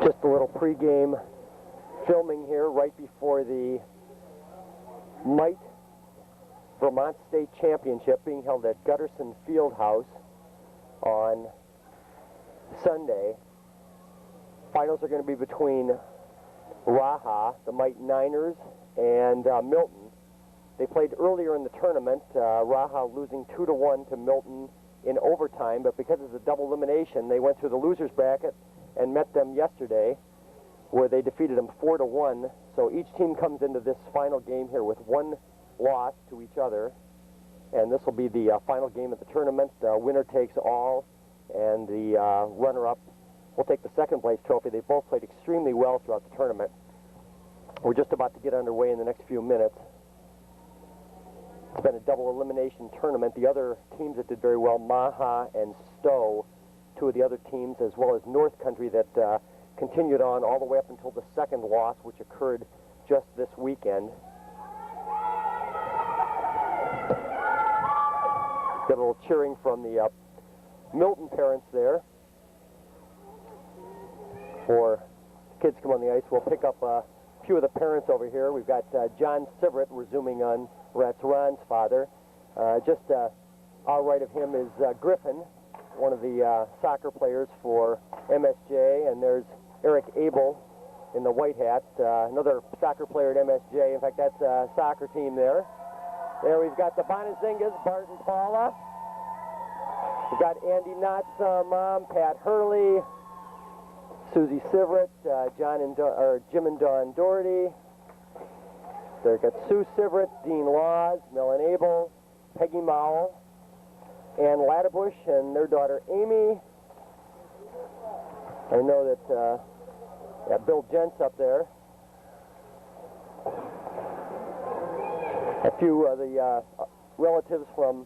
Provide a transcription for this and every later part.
Just a little pregame filming here right before the Mite Vermont State Championship being held at Gutterson Fieldhouse on Sunday. Finals are going to be between Raha, the Mite Niners, and Milton. They played earlier in the tournament, Raha losing 2-1 to Milton in overtime, but because it's a double elimination, they went through the losers bracket and met them yesterday, where they defeated them 4-1. So each team comes into this final game here with one loss to each other, and this will be the final game of the tournament. Winner takes all, and the runner-up will take the second place trophy. They both played extremely well throughout the tournament. We're just about to get underway in the next few minutes. It's been a double elimination tournament. The other teams that did very well, Maha and Stowe, two of the other teams, as well as North Country, that continued on all the way up until the second loss, which occurred just this weekend. Got a little cheering from the Milton parents there. Before kids come on the ice, we'll pick up a few of the parents over here. We've got John Sivert. We're zooming on. That's Ron's father. Just our right of him is Griffin, one of the soccer players for MSJ, and there's Eric Abel in the white hat, another soccer player at MSJ. In fact, that's a soccer team there. There we've got the Bonazingas, Bart and Paula. We've got Andy Knott's mom, Pat Hurley, Susie Sivert, Jim and Dawn Doherty. They've got Sue Sivert, Dean Laws, Millen Abel, Peggy Mowell, Ann Latterbush, and their daughter Amy. I know that Bill Gent's up there. A few of the relatives from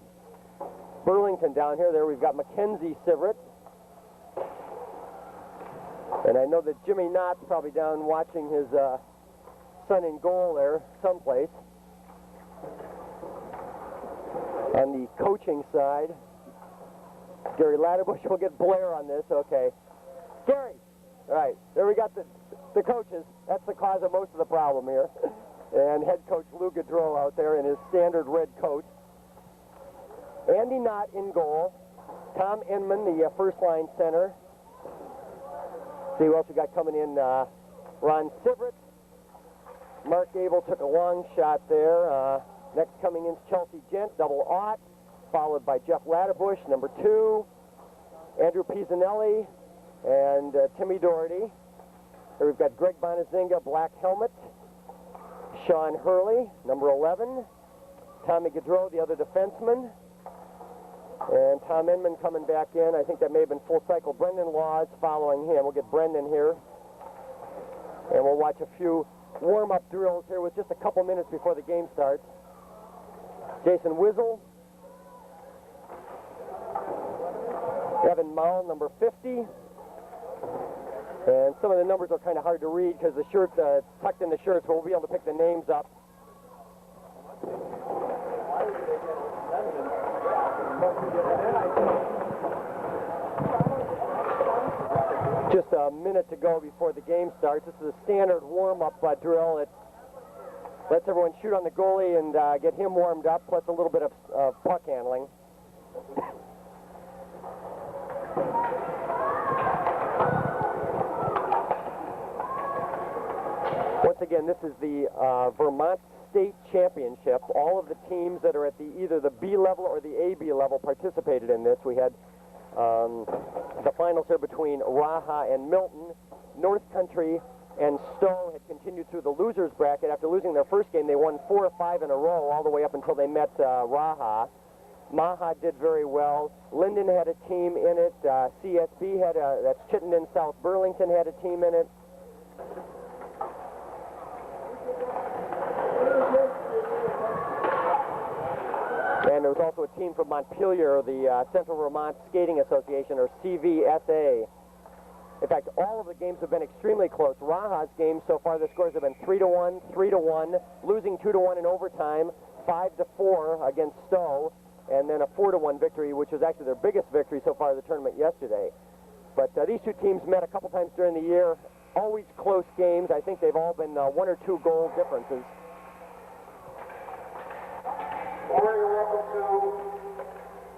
Burlington down here. There we've got Mackenzie Sivert. And I know that Jimmy Knott's probably down watching his son in goal there someplace. On the coaching side, Gary Latterbush will get Blair on this. Okay. Gary. All right. There we got the coaches. That's the cause of most of the problem here. And head coach Lou Gaudreau out there in his standard red coat. Andy Knott in goal. Tom Inman, the first line center. See who else we got coming in. Ron Sivert. Mark Abel took a long shot there. Next coming in is Chelsea Gent, double aught, followed by Jeff Latterbush, number 2, Andrew Pisanelli, and Timmy Doherty. Here we've got Greg Bonazinga, black helmet, Sean Hurley, number 11, Tommy Gaudreau, the other defenseman, and Tom Inman coming back in. I think that may have been full cycle. Brendan Laws following him. We'll get Brendan here, and we'll watch a few warm-up drills here with just a couple minutes before the game starts. Jason Wizzle, Evan Mowell, number 50. And some of the numbers are kind of hard to read because the shirt tucked in the shirts, so we'll be able to pick the names up. Just a minute to go before the game starts. This is a standard warm-up drill. It lets everyone shoot on the goalie and get him warmed up, plus a little bit of puck handling. Once again, this is the Vermont State Championship. All of the teams that are at either the B level or the AB level participated in this. We had the finals here between Raha and Milton. North Country and Stowe had continued through the losers bracket. After losing their first game, they won 4 or 5 in a row all the way up until they met Raha. Maha did very well. Linden had a team in it. CSB had that's Chittenden South Burlington had a team in it. And then there was also a team from Montpelier, the Central Vermont Skating Association, or CVSA. In fact, all of the games have been extremely close. Raha's games so far, the scores have been 3-1, 3-1, losing 2-1 in overtime, 5-4 against Stowe, and then a 4-1 victory, which was actually their biggest victory so far in the tournament yesterday. But these two teams met a couple times during the year. Always close games. I think they've all been 1 or 2 goal differences. Good morning and welcome to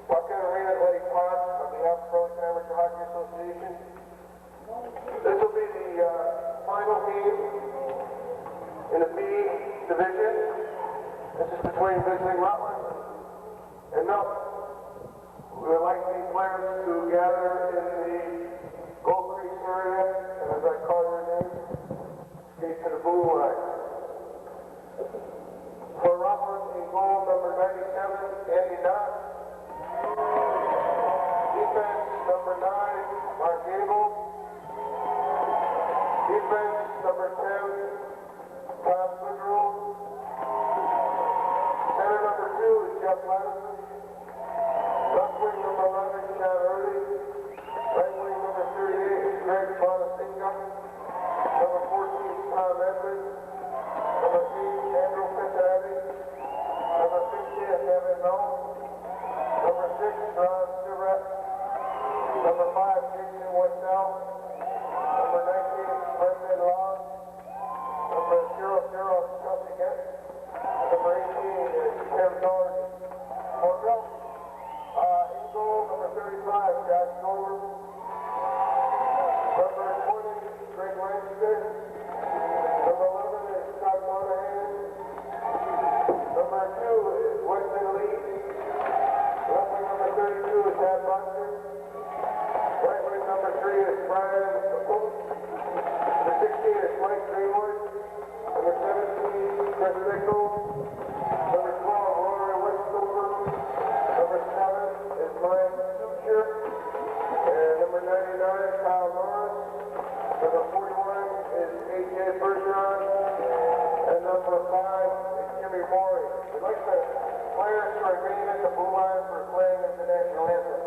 Buckhead Arena at Lake Park on behalf of Burlington Amateur Hockey Association. This will be the final game in the B division. This is between visiting Rutland and Milton. We would like these players to gather in the Gold Creek area, and as I call your name, skate to the blue line. For Rutland, in goal, number 97, Andy Knott. Defense, number 9, Mark Gable. Defense, number 10, Tom Goodrow. Center, number 2 is Jeff Madison. Left wing, number 11, Chad Early. Right wing, number 38 is Greg Bonasinga. Number 14, Tom Edmonds. Number 8, Andrew Fitzaddy. Number 15, Kevin Mel. Number 6, Ron Surratt. Number 5, Jason Wendell. Number 19, Brendan Long. Number 00, Chelsea Kent. Number 18 is Tim Doherty. For Milton, in goal, number 35, Jack Goldberg. Number 20, Greg Lancaster. Number 11 is Scott Monahan. Number 2 is Weston Lee. Left wing number 32 is Tad Buster. Right wing number 3 is Brian Capote. Number 16 is Mike Greenwood. Number 17, Chris Bickle. Number 12, Rory Westover. Number 7 is Ryan Sucher. And number 99, Kyle Norris. Number 41 is A.J. Bergeron. And number 5 is Jimmy Morey. We'd like the players to remain at the blue line for playing at the national anthem.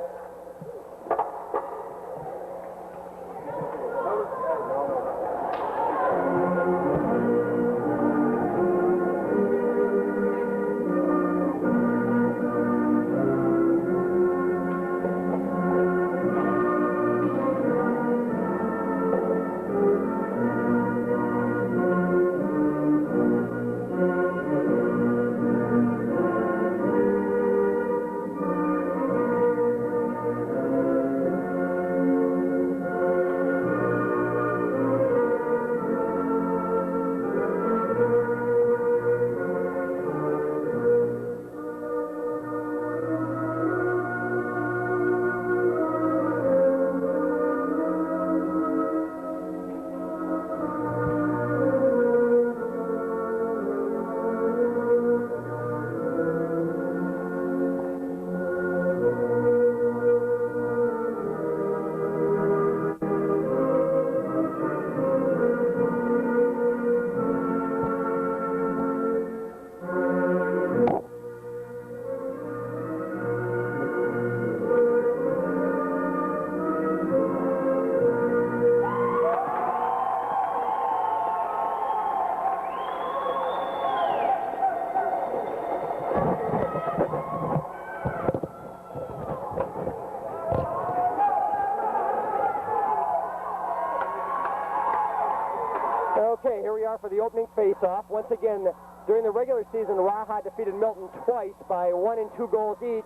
Okay, here we are for the opening face-off. Once again, during the regular season, Raha defeated Milton twice by 1 and 2 goals each.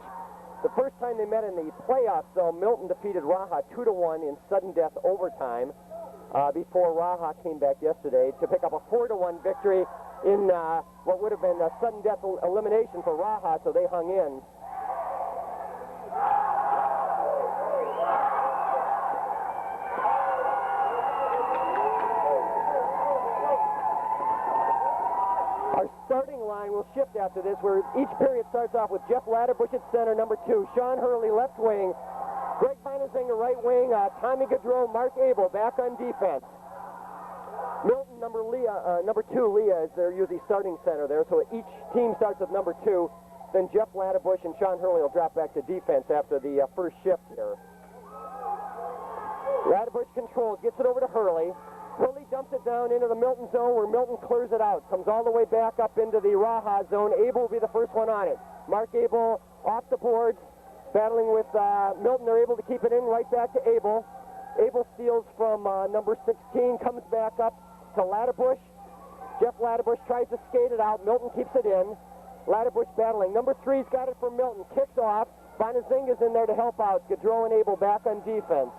The first time they met in the playoffs, though, Milton defeated Raha 2-1 in sudden death overtime before Raha came back yesterday to pick up a 4-1 victory in what would have been a sudden death elimination for Raha, so they hung in. Our starting line will shift after this, where each period starts off with Jeff Ladderbush at center, number 2, Sean Hurley left wing, Greg Bonazinger right wing, Tommy Gaudreau, Mark Abel back on defense. Milton, number 2, Leah, is their usually starting center there, so each team starts with number 2. Then Jeff Ladderbush and Sean Hurley will drop back to defense after the first shift here. Ladderbush controls, gets it over to Hurley. Hurley dumps it down into the Milton zone where Milton clears it out. Comes all the way back up into the Raha zone. Abel will be the first one on it. Mark Abel off the boards, battling with Milton. They're able to keep it in right back to Abel. Abel steals from number 16, comes back up to Ladderbush. Jeff Ladderbush tries to skate it out. Milton keeps it in. Ladderbush battling. Number 3's got it from Milton. Kicks off. Bonazinga's in there to help out. Gaudreau and Abel back on defense.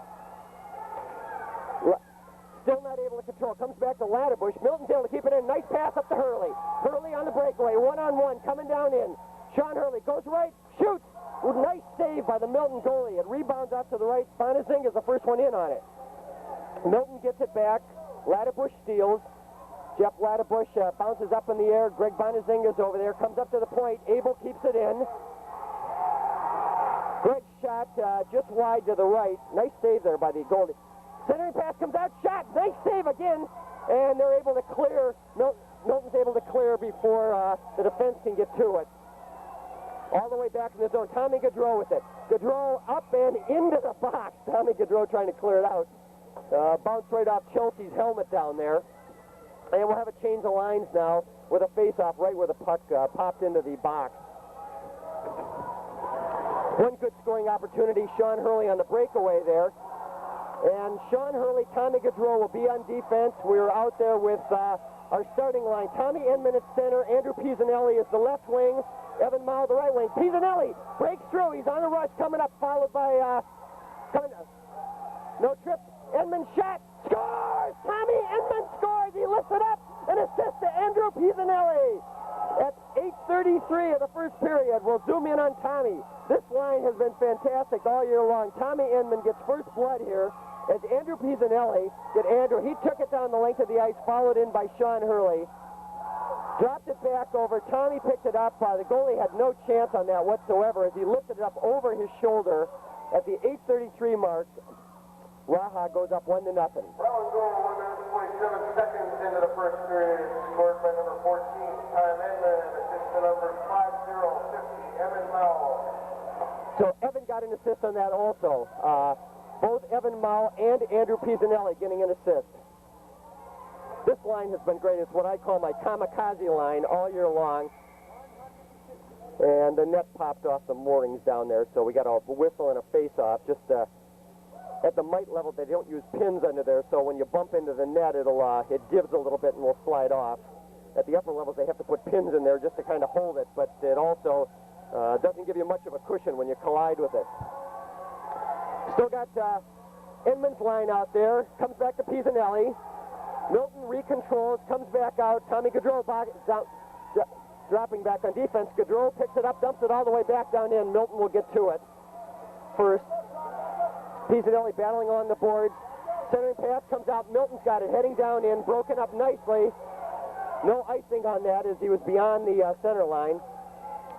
Still not able to control. Comes back to Ladderbush. Milton's able to keep it in. Nice pass up to Hurley. Hurley on the breakaway. One-on-one. Coming down in. Sean Hurley goes right. Shoots. Nice save by the Milton goalie. It rebounds out to the right. Bonazinga's the first one in on it. Milton gets it back. Ladderbush steals. Jeff Ladderbush bounces up in the air. Greg Bonazinga's over there. Comes up to the point. Abel keeps it in. Greg's shot just wide to the right. Nice save there by the goalie. Centering pass comes out. Shot. Nice save again. And they're able to clear. Milton's able to clear before the defense can get to it. All the way back in the zone. Tommy Gaudreau with it. Gaudreau up and into the box. Tommy Gaudreau trying to clear it out. Bounced right off Chelsea's helmet down there. And we'll have a change of lines now with a face-off right where the puck popped into the box. One good scoring opportunity. Sean Hurley on the breakaway there. And Sean Hurley, Tommy Gaudreau will be on defense. We're out there with our starting line. Tommy Enman at center. Andrew Pisanelli is the left wing. Evan Mao, the right wing. Pisanelli breaks through. He's on the rush coming up, followed by no trip. Enman shot. Scores! Tommy Enman scores. He lifts it up. An assist to Andrew Pisanelli. At 8:33 of the first period. We'll zoom in on Tommy. This line has been fantastic all year long. Tommy Enman gets first blood here as Andrew Pisanelli did Andrew. He took it down the length of the ice, followed in by Sean Hurley. Dropped it back over. Tommy picked it up. The goalie had no chance on that whatsoever as he lifted it up over his shoulder at the 8:33 mark. Raha goes up 1-0. Well, goal 1 minute 27 seconds into the first period, scored by number 14, Tom Enman, assist to number 5050, Evan Mao. So Evan got an assist on that also. Both Evan Mao and Andrew Pisanelli getting an assist. This line has been great. It's what I call my kamikaze line all year long. And the net popped off the moorings down there, so we got a whistle and a face-off. Just at the mite level, they don't use pins under there, so when you bump into the net, it divs a little bit and will slide off. At the upper levels, they have to put pins in there just to kind of hold it, but it also doesn't give you much of a cushion when you collide with it. Still got Enman's line out there. Comes back to Pisanelli. Milton recontrols, comes back out. Tommy Gaudreau dropping back on defense. Gaudreau picks it up, dumps it all the way back down in. Milton will get to it first. Pisanelli battling on the boards. Centering pass comes out. Milton's got it heading down in, broken up nicely. No icing on that as he was beyond the center line.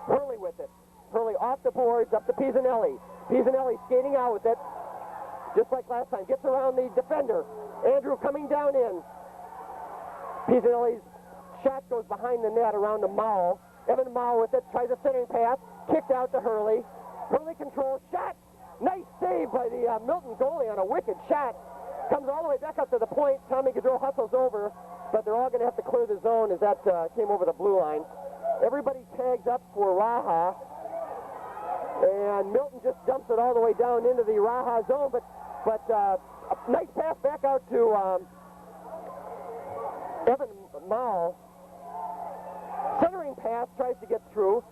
Hurley with it. Hurley off the boards, up to Pisanelli. Pisanelli skating out with it, just like last time. Gets around the defender. Andrew coming down in. Pisanelli's shot goes behind the net around to Mao. Evan Mao with it, tries a centering pass. Kicked out to Hurley. Hurley controls, shot! Nice save by the Milton goalie on a wicked shot. Comes all the way back up to the point. Tommy Gaudreau hustles over, but they're all going to have to clear the zone as that came over the blue line. Everybody tags up for Raha, and Milton just dumps it all the way down into the Raha zone, but a nice pass back out to Evan Mao. Centering pass, tries to get through.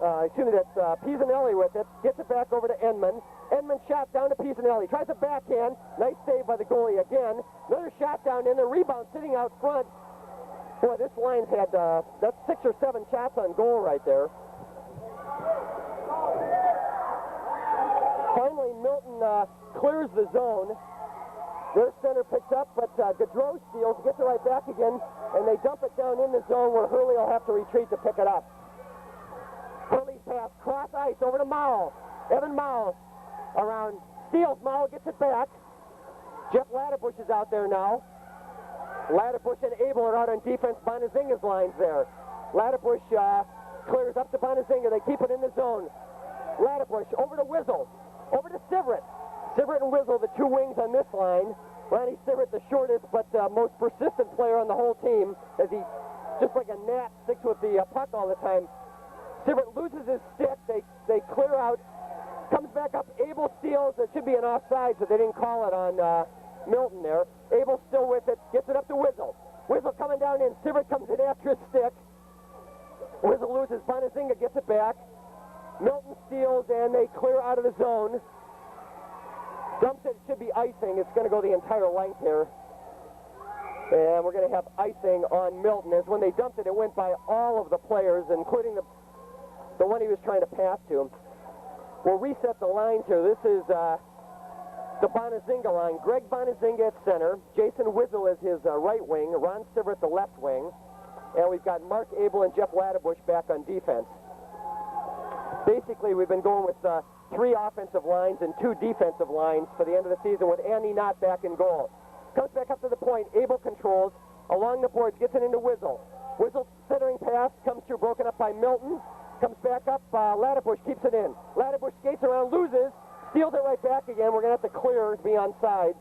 That's Pisanelli with it. Gets it back over to Enman. Enman shot down to Pisanelli. Tries a backhand. Nice save by the goalie again. Another shot down in the rebound sitting out front. Boy, this line's had, that's 6 or 7 shots on goal right there. Finally, Milton clears the zone. Their center picks up, but Gaudreau steals, gets it right back again, and they dump it down in the zone where Hurley will have to retreat to pick it up. Hurley's pass, cross ice over to Mao. Evan Mao around, steals, Mao gets it back. Jeff Ladderbush is out there now. Ladderbush and Abel are out on defense. Bonazinga's lines there. Ladderbush clears up to Bonazinga. They keep it in the zone. Ladebush over to Wizzle, over to Sivert. Sivert and Wizzle, the two wings on this line. Ronnie Sivert, the shortest but most persistent player on the whole team, as he, just like a gnat, sticks with the puck all the time. Sivert loses his stick. They clear out. Comes back up. Abel steals. It should be an offside, so they didn't call it on Milton there. Abel still with it. Gets it up to Wizzle. Wizzle coming down in. Sivert comes in after his stick. Wizzle loses. Bonazinga gets it back. Milton steals, and they clear out of the zone. Dumps it. It should be icing. It's going to go the entire length here. And we're going to have icing on Milton. As when they dumped it, it went by all of the players, including the one he was trying to pass to. We'll reset the lines here. This is the Bonazinga line. Greg Bonazinga at center. Jason Wizzle is his right wing. Ron Sivert the left wing. And we've got Mark Abel and Jeff Ladebush back on defense. Basically, we've been going with 3 offensive lines and 2 defensive lines for the end of the season with Andy Knott back in goal. Comes back up to the point. Abel controls. Along the boards, gets it into Wizzle. Wizzle centering pass comes through, broken up by Milton. Comes back up. Ladebush keeps it in. Ladebush skates around, loses. Steals it right back again. We're going to have to clear to be on sides.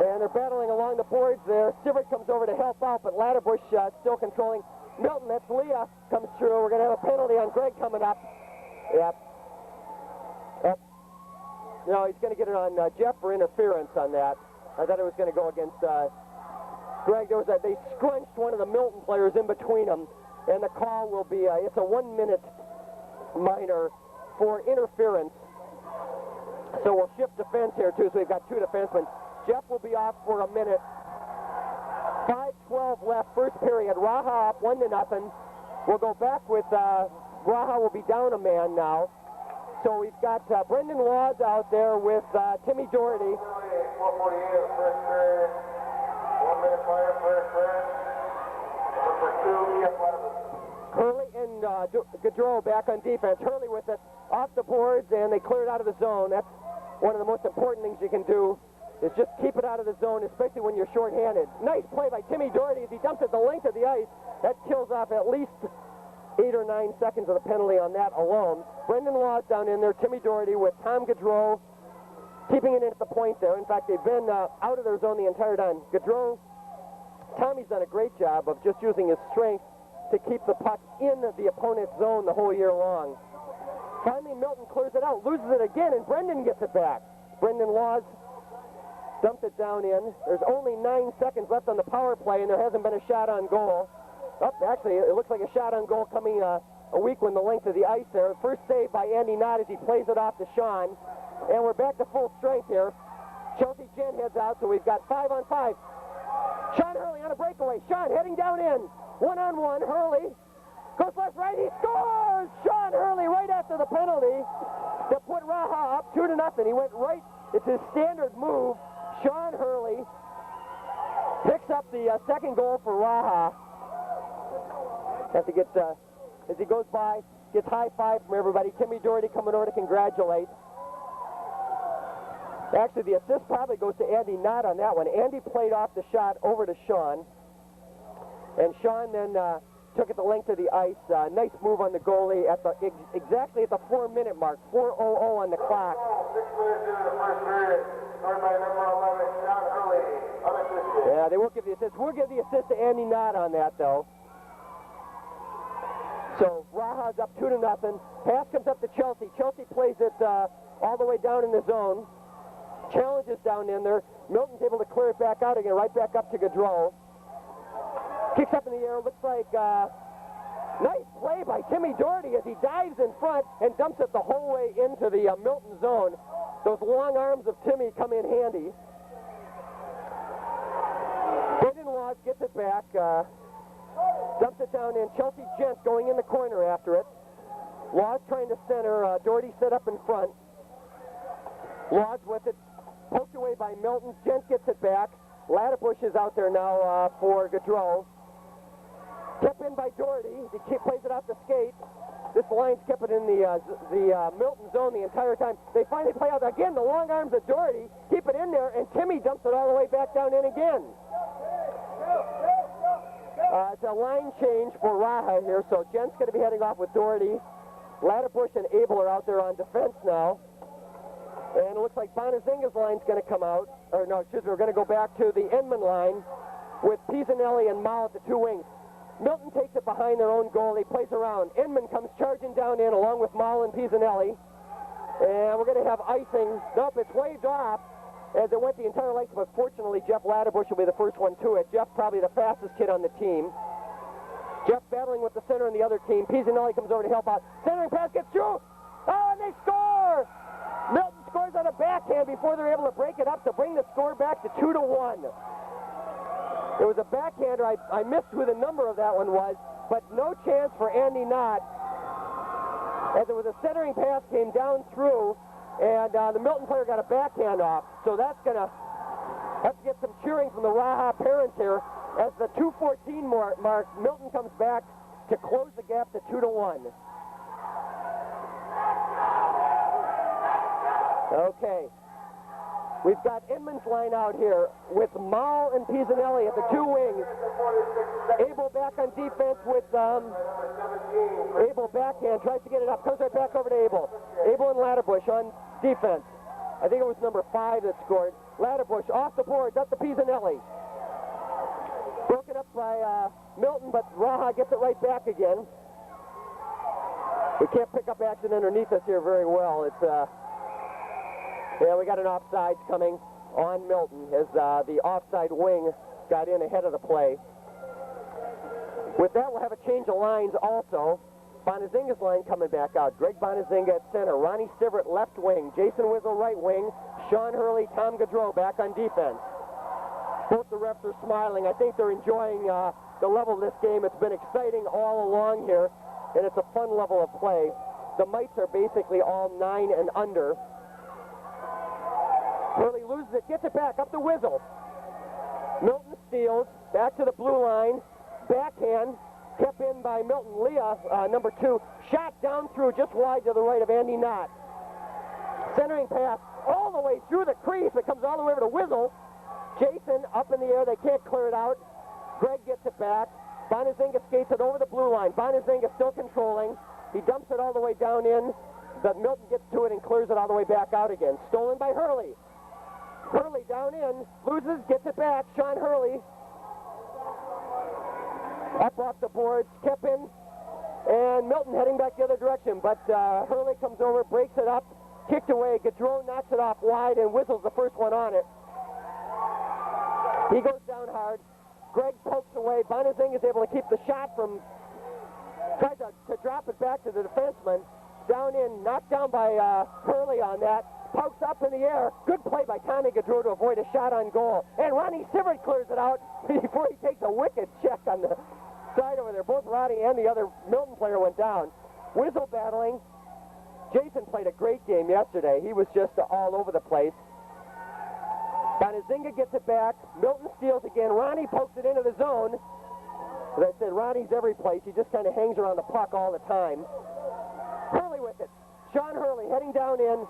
And they're battling along the boards there. Sivert comes over to help out, but Ladebush still controlling. Milton, that's Leah, comes through. We're going to have a penalty on Greg coming up. Yep. No, he's going to get it on Jeff for interference on that. I thought it was going to go against Greg. They scrunched one of the Milton players in between them, and the call will be, it's a 1-minute minor for interference. So we'll shift defense here, too, so we've got 2 defensemen. Jeff will be off for a minute. 5:12 left, first period. Raha up 1-0. We'll go back with, Raha will be down a man now. So we've got Brendan Laws out there with Timmy Doherty. 4:48 first period. 1 minute fire, first period. Number 2, Jeff Ladebush. Hurley and Gaudreau back on defense. Hurley with it off the boards, and they clear it out of the zone. That's one of the most important things you can do, is just keep it out of the zone, especially when you're shorthanded. Nice play by Timmy Doherty as he dumps it the length of the ice. That kills off at least 8 or 9 seconds of the penalty on that alone. Brendan Laws down in there. Timmy Doherty with Tom Gaudreau keeping it in at the point there. In fact, they've been out of their zone the entire time. Gaudreau, Tommy's done a great job of just using his strength to keep the puck in the opponent's zone the whole year long. Finally, Milton clears it out, loses it again, and Brendan gets it back. Brendan Laws dumped it down in. There's only 9 seconds left on the power play, and there hasn't been a shot on goal. Actually, it looks like a shot on goal coming a weak one the length of the ice there. First save by Andy Knott as he plays it off to Sean. And we're back to full strength here. Chelsea Gent heads out, so we've got 5-on-5. Sean Hurley on a breakaway. Sean heading down in. 1-on-1. Hurley goes left, right. He scores! Sean Hurley right after the penalty to put Raha up 2-0. He went right. It's his standard move. Sean Hurley picks up the second goal for Raha. Has to get, as he goes by, gets high five from everybody. Timmy Doherty coming over to congratulate. Actually, the assist probably goes to Andy Knott on that one. Andy played off the shot over to Sean. And Sean then took it the length of the ice. Nice move on the goalie at the exactly at the 4-minute mark. 4:00 on the clock. 6 minutes into the first period. Scored by number 11, Sean Hurley. Unassisted. Yeah, they won't give the assist. We'll give the assist to Andy Knott on that, though. So Raha's up 2-0. Pass comes up to Chelsea. Chelsea plays it all the way down in the zone. Challenges down in there. Milton's able to clear it back out again, right back up to Gaudreau. Kicks up in the air. Looks like nice play by Timmy Doherty as he dives in front and dumps it the whole way into the Milton zone. Those long arms of Timmy come in handy. Brendan Laws gets it back. Dumps it down in. Chelsea Gent going in the corner after it. Laws trying to center. Doherty set up in front. Laws with it. Poked away by Milton. Gent gets it back. Ladebush is out there now for Gaudreau. Kept in by Doherty. He plays it out the skate. This line's kept it in the Milton zone the entire time. They finally play out again. The long arms of Doherty keep it in there, and Timmy dumps it all the way back down in again. It's a line change for Raha here, so Jen's going to be heading off with Doherty. Ladderbush and Abel are out there on defense now. And it looks like Bonazinga's line's going to come out. Or no, excuse me, we're going to go back to the Inman line with Pisanelli and Mao at the two wings. Milton takes it behind their own goal. He plays around. Inman comes charging down in along with Mao and Pisanelli. And we're going to have icing. Nope, it's waved off as it went the entire length, but fortunately Jeff Ladderbush will be the first one to it. Jeff probably the fastest kid on the team. Jeff battling with the center and the other team. Pisanelli comes over to help out. Centering pass gets through. Oh, and they score! Milton scores on a backhand before they're able to break it up to bring the score back to 2-1. It was a backhander. I missed who the number of that one was, but no chance for Andy Knott, as it was a centering pass came down through, and the Milton player got a backhand off. So that's going to have to get some cheering from the Raha parents here. As the 2:14 mark, Milton comes back to close the gap to 2-1. Okay. We've got Inman's line out here with Mao and Pisanelli at the two wings. Abel back on defense with Abel backhand, tries to get it up, comes right back over to Abel. Abel and Ladderbush on defense. I think it was number 5 that scored. Ladderbush off the boards, up to Pisanelli. Broken up by Milton, but Raha gets it right back again. We can't pick up action underneath us here very well. It's yeah, we got an offside coming on Milton as the offside wing got in ahead of the play. With that, we'll have a change of lines also. Bonazinga's line coming back out. Greg Bonazinga at center. Ronnie Sivert left wing. Jason Wizzle right wing. Sean Hurley, Tom Gaudreau back on defense. Both the refs are smiling. I think they're enjoying the level of this game. It's been exciting all along here, and it's a fun level of play. The mites are basically all 9 and under. Hurley loses it, gets it back, up the Wizzle. Milton steals, back to the blue line. Backhand, kept in by Milton. Leah, number 2, shot down through just wide to the right of Andy Knott. Centering pass all the way through the crease. It comes all the way over to Wizzle. Jason up in the air, they can't clear it out. Greg gets it back. Bonazinga skates it over the blue line. Bonazinga still controlling. He dumps it all the way down in, but Milton gets to it and clears it all the way back out again. Stolen by Hurley. Hurley down in, loses, gets it back. Sean Hurley up off the boards, kept in, and Milton heading back the other direction, but Hurley comes over, breaks it up, kicked away. Gaudreau knocks it off wide and whistles the first one on it. He goes down hard. Greg pokes away. Bonazinga is able to keep the shot from, tries to drop it back to the defenseman. Down in, knocked down by Hurley on that. Pokes up in the air. Good play by Tommy Gaudreau to avoid a shot on goal. And Ronnie Sivert clears it out before he takes a wicked check on the side over there. Both Ronnie and the other Milton player went down. Wizzle battling. Jason played a great game yesterday. He was just all over the place. Bonazinga gets it back. Milton steals again. Ronnie pokes it into the zone. As I said, Ronnie's every place. He just kind of hangs around the puck all the time. Hurley with it. Sean Hurley heading down in.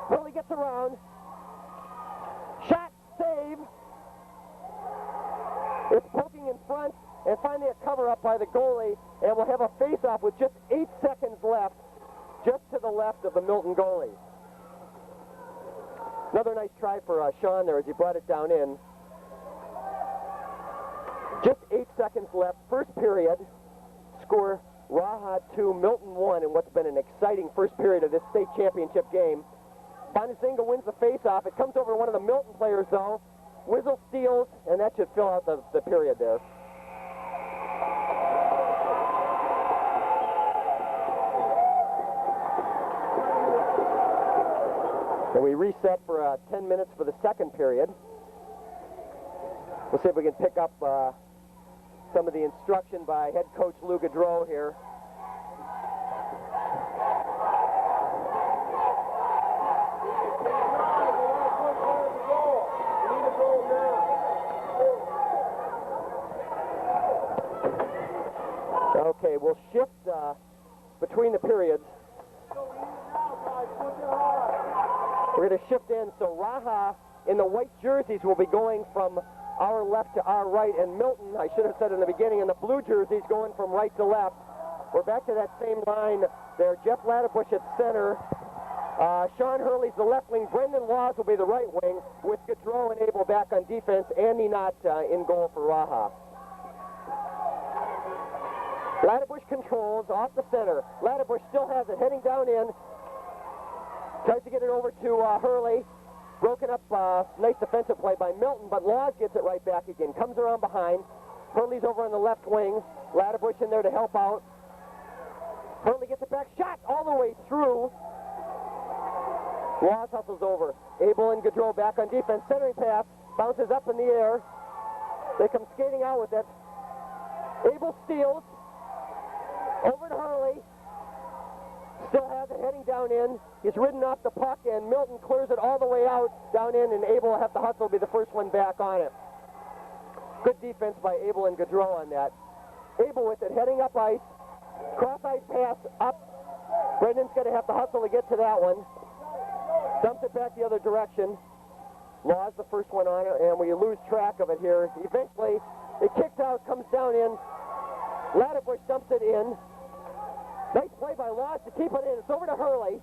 Hurley gets around. Shot, save. It's poking in front, and finally a cover-up by the goalie, and we'll have a face-off with just 8 seconds left, just to the left of the Milton goalie. Another nice try for Sean there as he brought it down in. Just 8 seconds left. First period. Score Raha 2, Milton 1 in what's been an exciting first period of this state championship game. Bonazinga wins the face-off. It comes over to one of the Milton players, though. Wizzle steals, and that should fill out the period there. And we reset for 10 minutes for the second period. We'll see if we can pick up some of the instruction by head coach Lou Gaudreau here. Okay, we'll shift between the periods. We're going to shift in, so Raha in the white jerseys will be going from our left to our right, and Milton, I should have said in the beginning, in the blue jerseys going from right to left. We're back to that same line there. Jeff Ladderbush at center. Sean Hurley's the left wing. Brendan Laws will be the right wing, with Gaudreau and Abel back on defense. Andy Knott in goal for Raha. Ladderbush controls off the center. Ladderbush still has it, heading down in. Tries to get it over to Hurley. Broken up, nice defensive play by Milton, but Laws gets it right back again. Comes around behind. Hurley's over on the left wing. Ladderbush in there to help out. Hurley gets it back, shot all the way through. Laws hustles over. Abel and Gaudreau back on defense. Centering pass, bounces up in the air. They come skating out with it. Abel steals. Over to Hurley. Still has it heading down in. He's ridden off the puck, and Milton clears it all the way out down in, and Abel will have to hustle, be the first one back on it. Good defense by Abel and Gaudreau on that. Abel with it, heading up ice. Cross-ice pass up. Brendan's going to have to hustle to get to that one. Dumps it back the other direction. Laws the first one on it, and we lose track of it here. Eventually, it kicks out, comes down in. Ladderbush dumps it in. Nice play by Laws to keep it in. It's over to Hurley.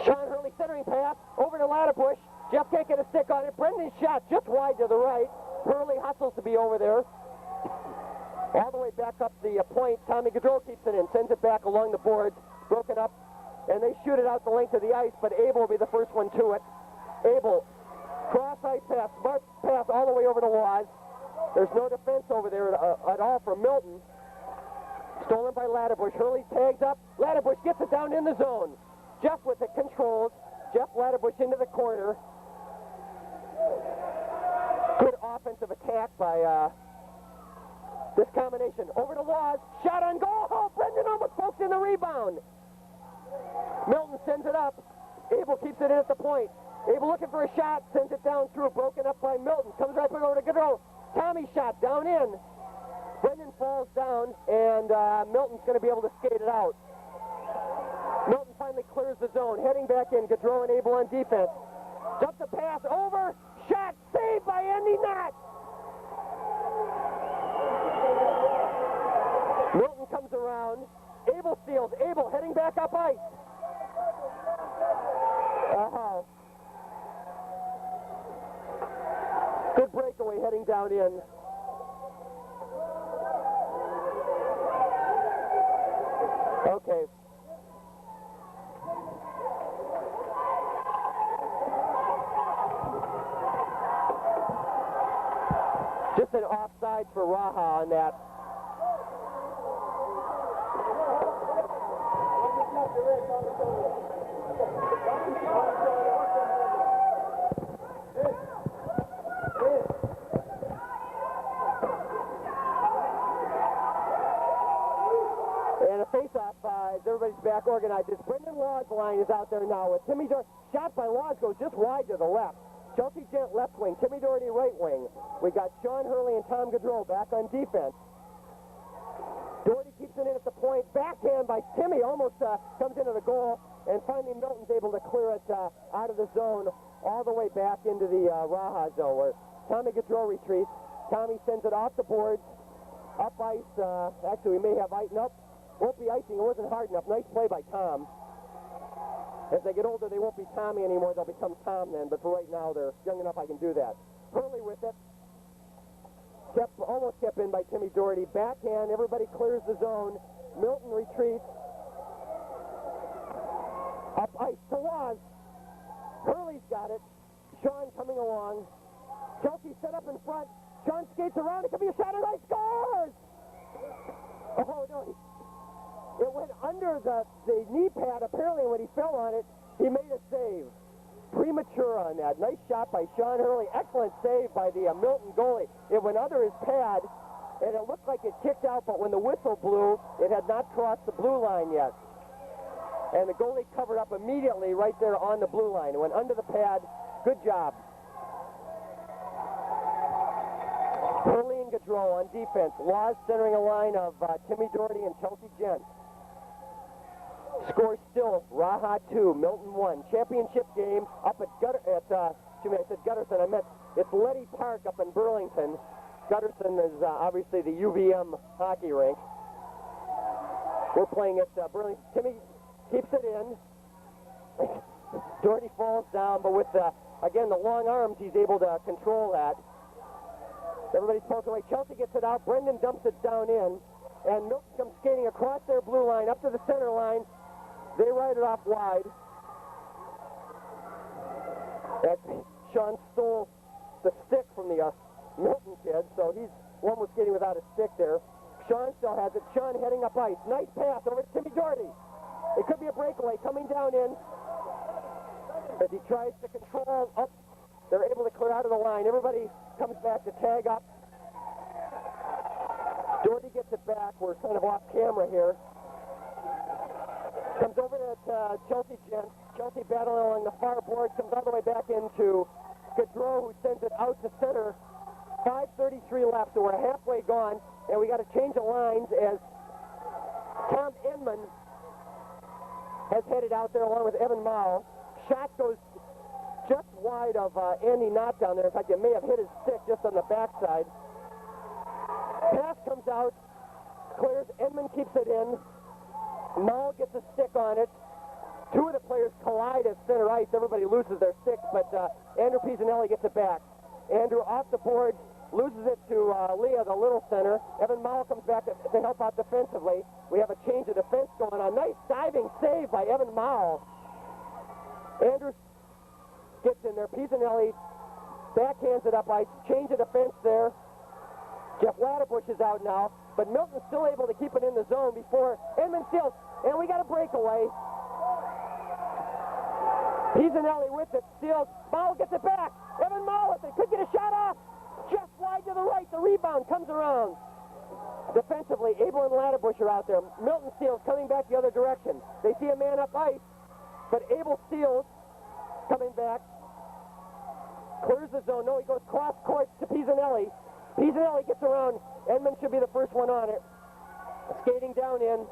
Sean Hurley centering pass over to Ladderbush. Jeff can't get a stick on it. Brendan's shot just wide to the right. Hurley hustles to be over there. All the way back up the point. Tommy Gaudreau keeps it in, sends it back along the boards. Broken up, and they shoot it out the length of the ice, but Abel will be the first one to it. Abel, cross-ice pass, smart pass all the way over to Laws. There's no defense over there at all from Milton. Stolen by Ladderbush. Hurley tags up. Ladderbush gets it down in the zone. Jeff with it controls. Jeff Ladderbush into the corner. Good offensive attack by this combination. Over to Laws. Shot on goal. Oh, Brendan almost pokes in the rebound. Milton sends it up. Abel keeps it in at the point. Abel looking for a shot. Sends it down through. Broken up by Milton. Comes right back over to Gaudreau. Tommy shot down in. Brendan falls down, and Milton's going to be able to skate it out. Milton finally clears the zone. Heading back in. Gaudreau and Abel on defense. Dumps the pass over. Shot saved by Andy Knott. Milton comes around. Abel steals. Abel heading back up ice. Good breakaway heading down in. Okay. Just an offside for Raha on that. And a face-off as everybody's back organized. This Brendan Laws line is out there now with Timmy Doherty. Shot by Laws goes just wide to the left. Chelsea Gent left wing, Timmy Doherty right wing. We got Sean Hurley and Tom Gaudreau back on defense. Doherty keeps it in at the point. Backhand by Timmy almost comes into the goal. And finally Milton's able to clear it out of the zone all the way back into the Raha zone where Tommy Gaudreau retreats. Tommy sends it off the boards. Up ice. Actually, we may have ice. Nope. Won't be icing. It wasn't hard enough. Nice play by Tom. As they get older, they won't be Tommy anymore. They'll become Tom then. But for right now, they're young enough I can do that. Hurley with it. Almost kept in by Timmy Doherty. Backhand. Everybody clears the zone. Milton retreats. Up ice to Laws. Hurley's got it. Sean coming along. Chelsea set up in front. Sean skates around. It could be a shot and ice scores! Oh, no. It went under the knee pad. Apparently, when he fell on it, he made a save. Premature on that. Nice shot by Sean Hurley. Excellent save by the Milton goalie. It went under his pad, and it looked like it kicked out, but when the whistle blew, it had not crossed the blue line yet. And the goalie covered up immediately right there on the blue line. It went under the pad. Good job. Hurley and Gaudreau on defense. Laws centering a line of Timmy Doherty and Chelsea Gent. Score still, Raha 2, Milton 1. Championship game up at excuse me, I said Gutterson, I meant it's Letty Park up in Burlington. Gutterson is obviously the UVM hockey rink. We're playing at Burlington. Timmy keeps it in. Doherty falls down, but with, again, the long arms, he's able to control that. Everybody's poking away. Chelsea gets it out. Brendan dumps it down in. And Milton comes skating across their blue line up to the center line. They ride it off wide. Sean stole the stick from the Milton kid, so he's one was skating without a stick there. Sean still has it. Sean heading up ice. Nice pass over to Timmy Doherty. It could be a breakaway coming down in. As he tries to control up, they're able to clear out of the line. Everybody comes back to tag up. Doherty gets it back. We're kind of off camera here. Comes over to Chelsea Gent. Chelsea battling along the far board. Comes all the way back into Gaudreau, who sends it out to center. 5:33 left, so we're halfway gone. And we got to change the lines as Tom Inman has headed out there along with Evan Mao. Shot goes just wide of Andy Knott down there. In fact, it may have hit his stick just on the backside. Pass comes out, clears. Edmund keeps it in. Mao gets a stick on it. Two of the players collide at center ice. Everybody loses their sticks, but Andrew Pisanelli gets it back. Andrew off the board, loses it to Leah, the little center. Evan Mao comes back to help out defensively. We have a change of defense going on. Nice diving save by Evan Mao. Andrew gets in there. Pisanelli backhands it up ice. Change of defense there. Jeff Ladderbush is out now, but Milton's still able to keep it in the zone before Edmund steals, and we got a breakaway. Pisanelli with it, steals. Mao gets it back. Evan Mao with it, could get a shot off. Just wide to the right, the rebound comes around. Defensively, Abel and Ladderbush are out there. Milton steals, coming back the other direction. They see a man up ice, but Abel steals, coming back. Clears the zone. No, he goes cross court to Pisanelli. Pisanelli gets around. Edmund should be the first one on it. Skating down in,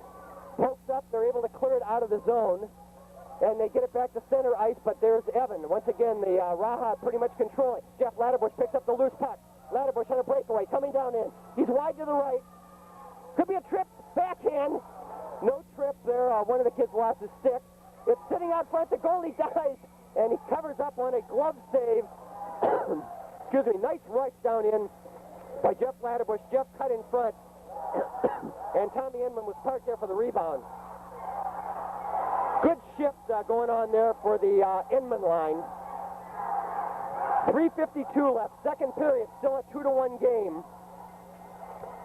pokes up. They're able to clear it out of the zone. And they get it back to center ice, but there's Evan. Once again, the Raha pretty much controlling. Jeff Ladderbush picks up the loose puck. Ladderbush on a breakaway, coming down in. He's wide to the right. Could be a trip. Backhand. No trip there. One of the kids lost his stick. It's sitting out front. The goalie dives, and he covers up on a glove save. Excuse me. Nice rush down in by Jeff Ladderbush. Jeff cut in front, and Tommy Inman was parked there for the rebound. Good shift going on there for the Inman line. 3:52 left, second period, still a 2-1 game.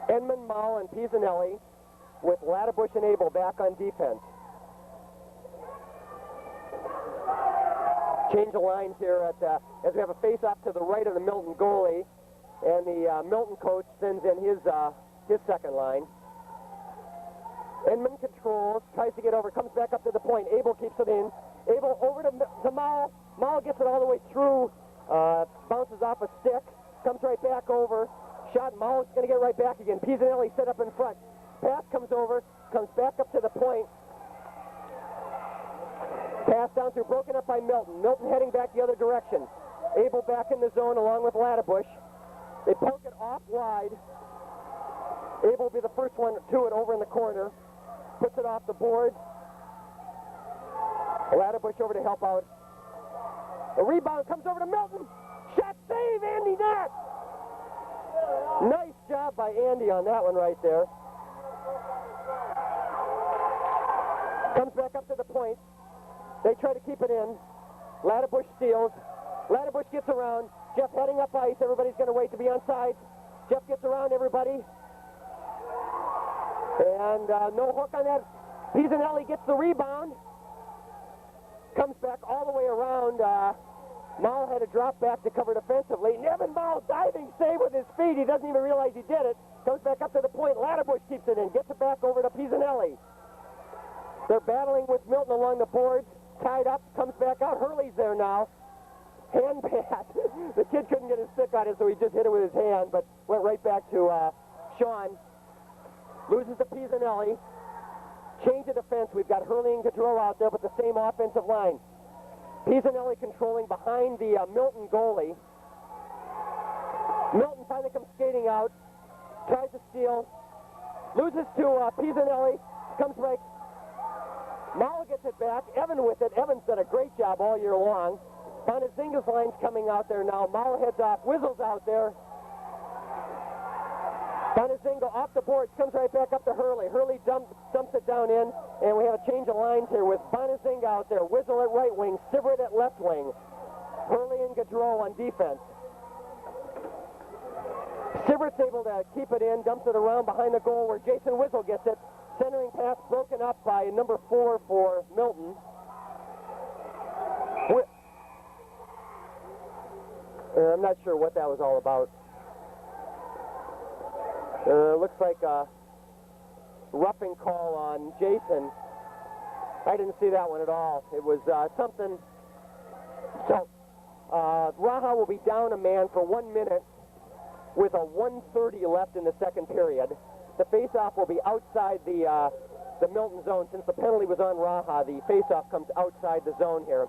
Inman, Mao, and Pisanelli with Ladderbush and Abel back on defense. Change the lines here as we have a face-off to the right of the Milton goalie, and the Milton coach sends in his second line. Inman controls, tries to get over, comes back up to the point. Abel keeps it in. Abel over to Mao. Mao gets it all the way through, bounces off a stick, comes right back over. Shot, Mao's going to get right back again. Pisanelli set up in front. Pass comes over, comes back up to the point. Pass down through, broken up by Milton. Milton heading back the other direction. Abel back in the zone along with Ladderbush. They poke it off wide. Abel will be the first one to it over in the corner. Puts it off the board. Ladderbush over to help out. The rebound comes over to Milton. Shot save, Andy Knott. Nice job by Andy on that one right there. Comes back up to the point. They try to keep it in. Ladderbush steals. Ladderbush gets around. Jeff heading up ice. Everybody's going to wait to be on side. Jeff gets around everybody. And no hook on that. Pisanelli gets the rebound. Comes back all the way around. Mao had to drop back to cover defensively. Evan Mao diving save with his feet. He doesn't even realize he did it. Comes back up to the point. Ladderbush keeps it in. Gets it back over to Pisanelli. They're battling with Milton along the boards. Tied up. Comes back out. Hurley's there now. Hand pass. The kid couldn't get his stick on it, so he just hit it with his hand, but went right back to Sean. Loses to Pisanelli. Change of defense. We've got Hurley and Gaudreau out there, but the same offensive line. Pisanelli controlling behind the Milton goalie. Milton finally comes skating out, tries to steal, loses to Pisanelli, comes right. Mala gets it back, Evan with it. Evan's done a great job all year long. Bonazinga's line's coming out there now. Mala heads off, Whistle's out there. Bonazinga off the boards, comes right back up to Hurley. Hurley dumps it down in, and we have a change of lines here with Bonazinga out there, Whittle at right wing, Sivert at left wing, Hurley and Gaudreau on defense. Sivert's able to keep it in, dumps it around behind the goal where Jason Whittle gets it. Centering pass broken up by number 4 for Milton. I'm not sure what that was all about. Looks like a roughing call on Jason. I didn't see that one at all. It was something. So, Raha will be down a man for 1 minute with a 1:30 left in the second period. The face-off will be outside the Milton zone. Since the penalty was on Raha, the face-off comes outside the zone here.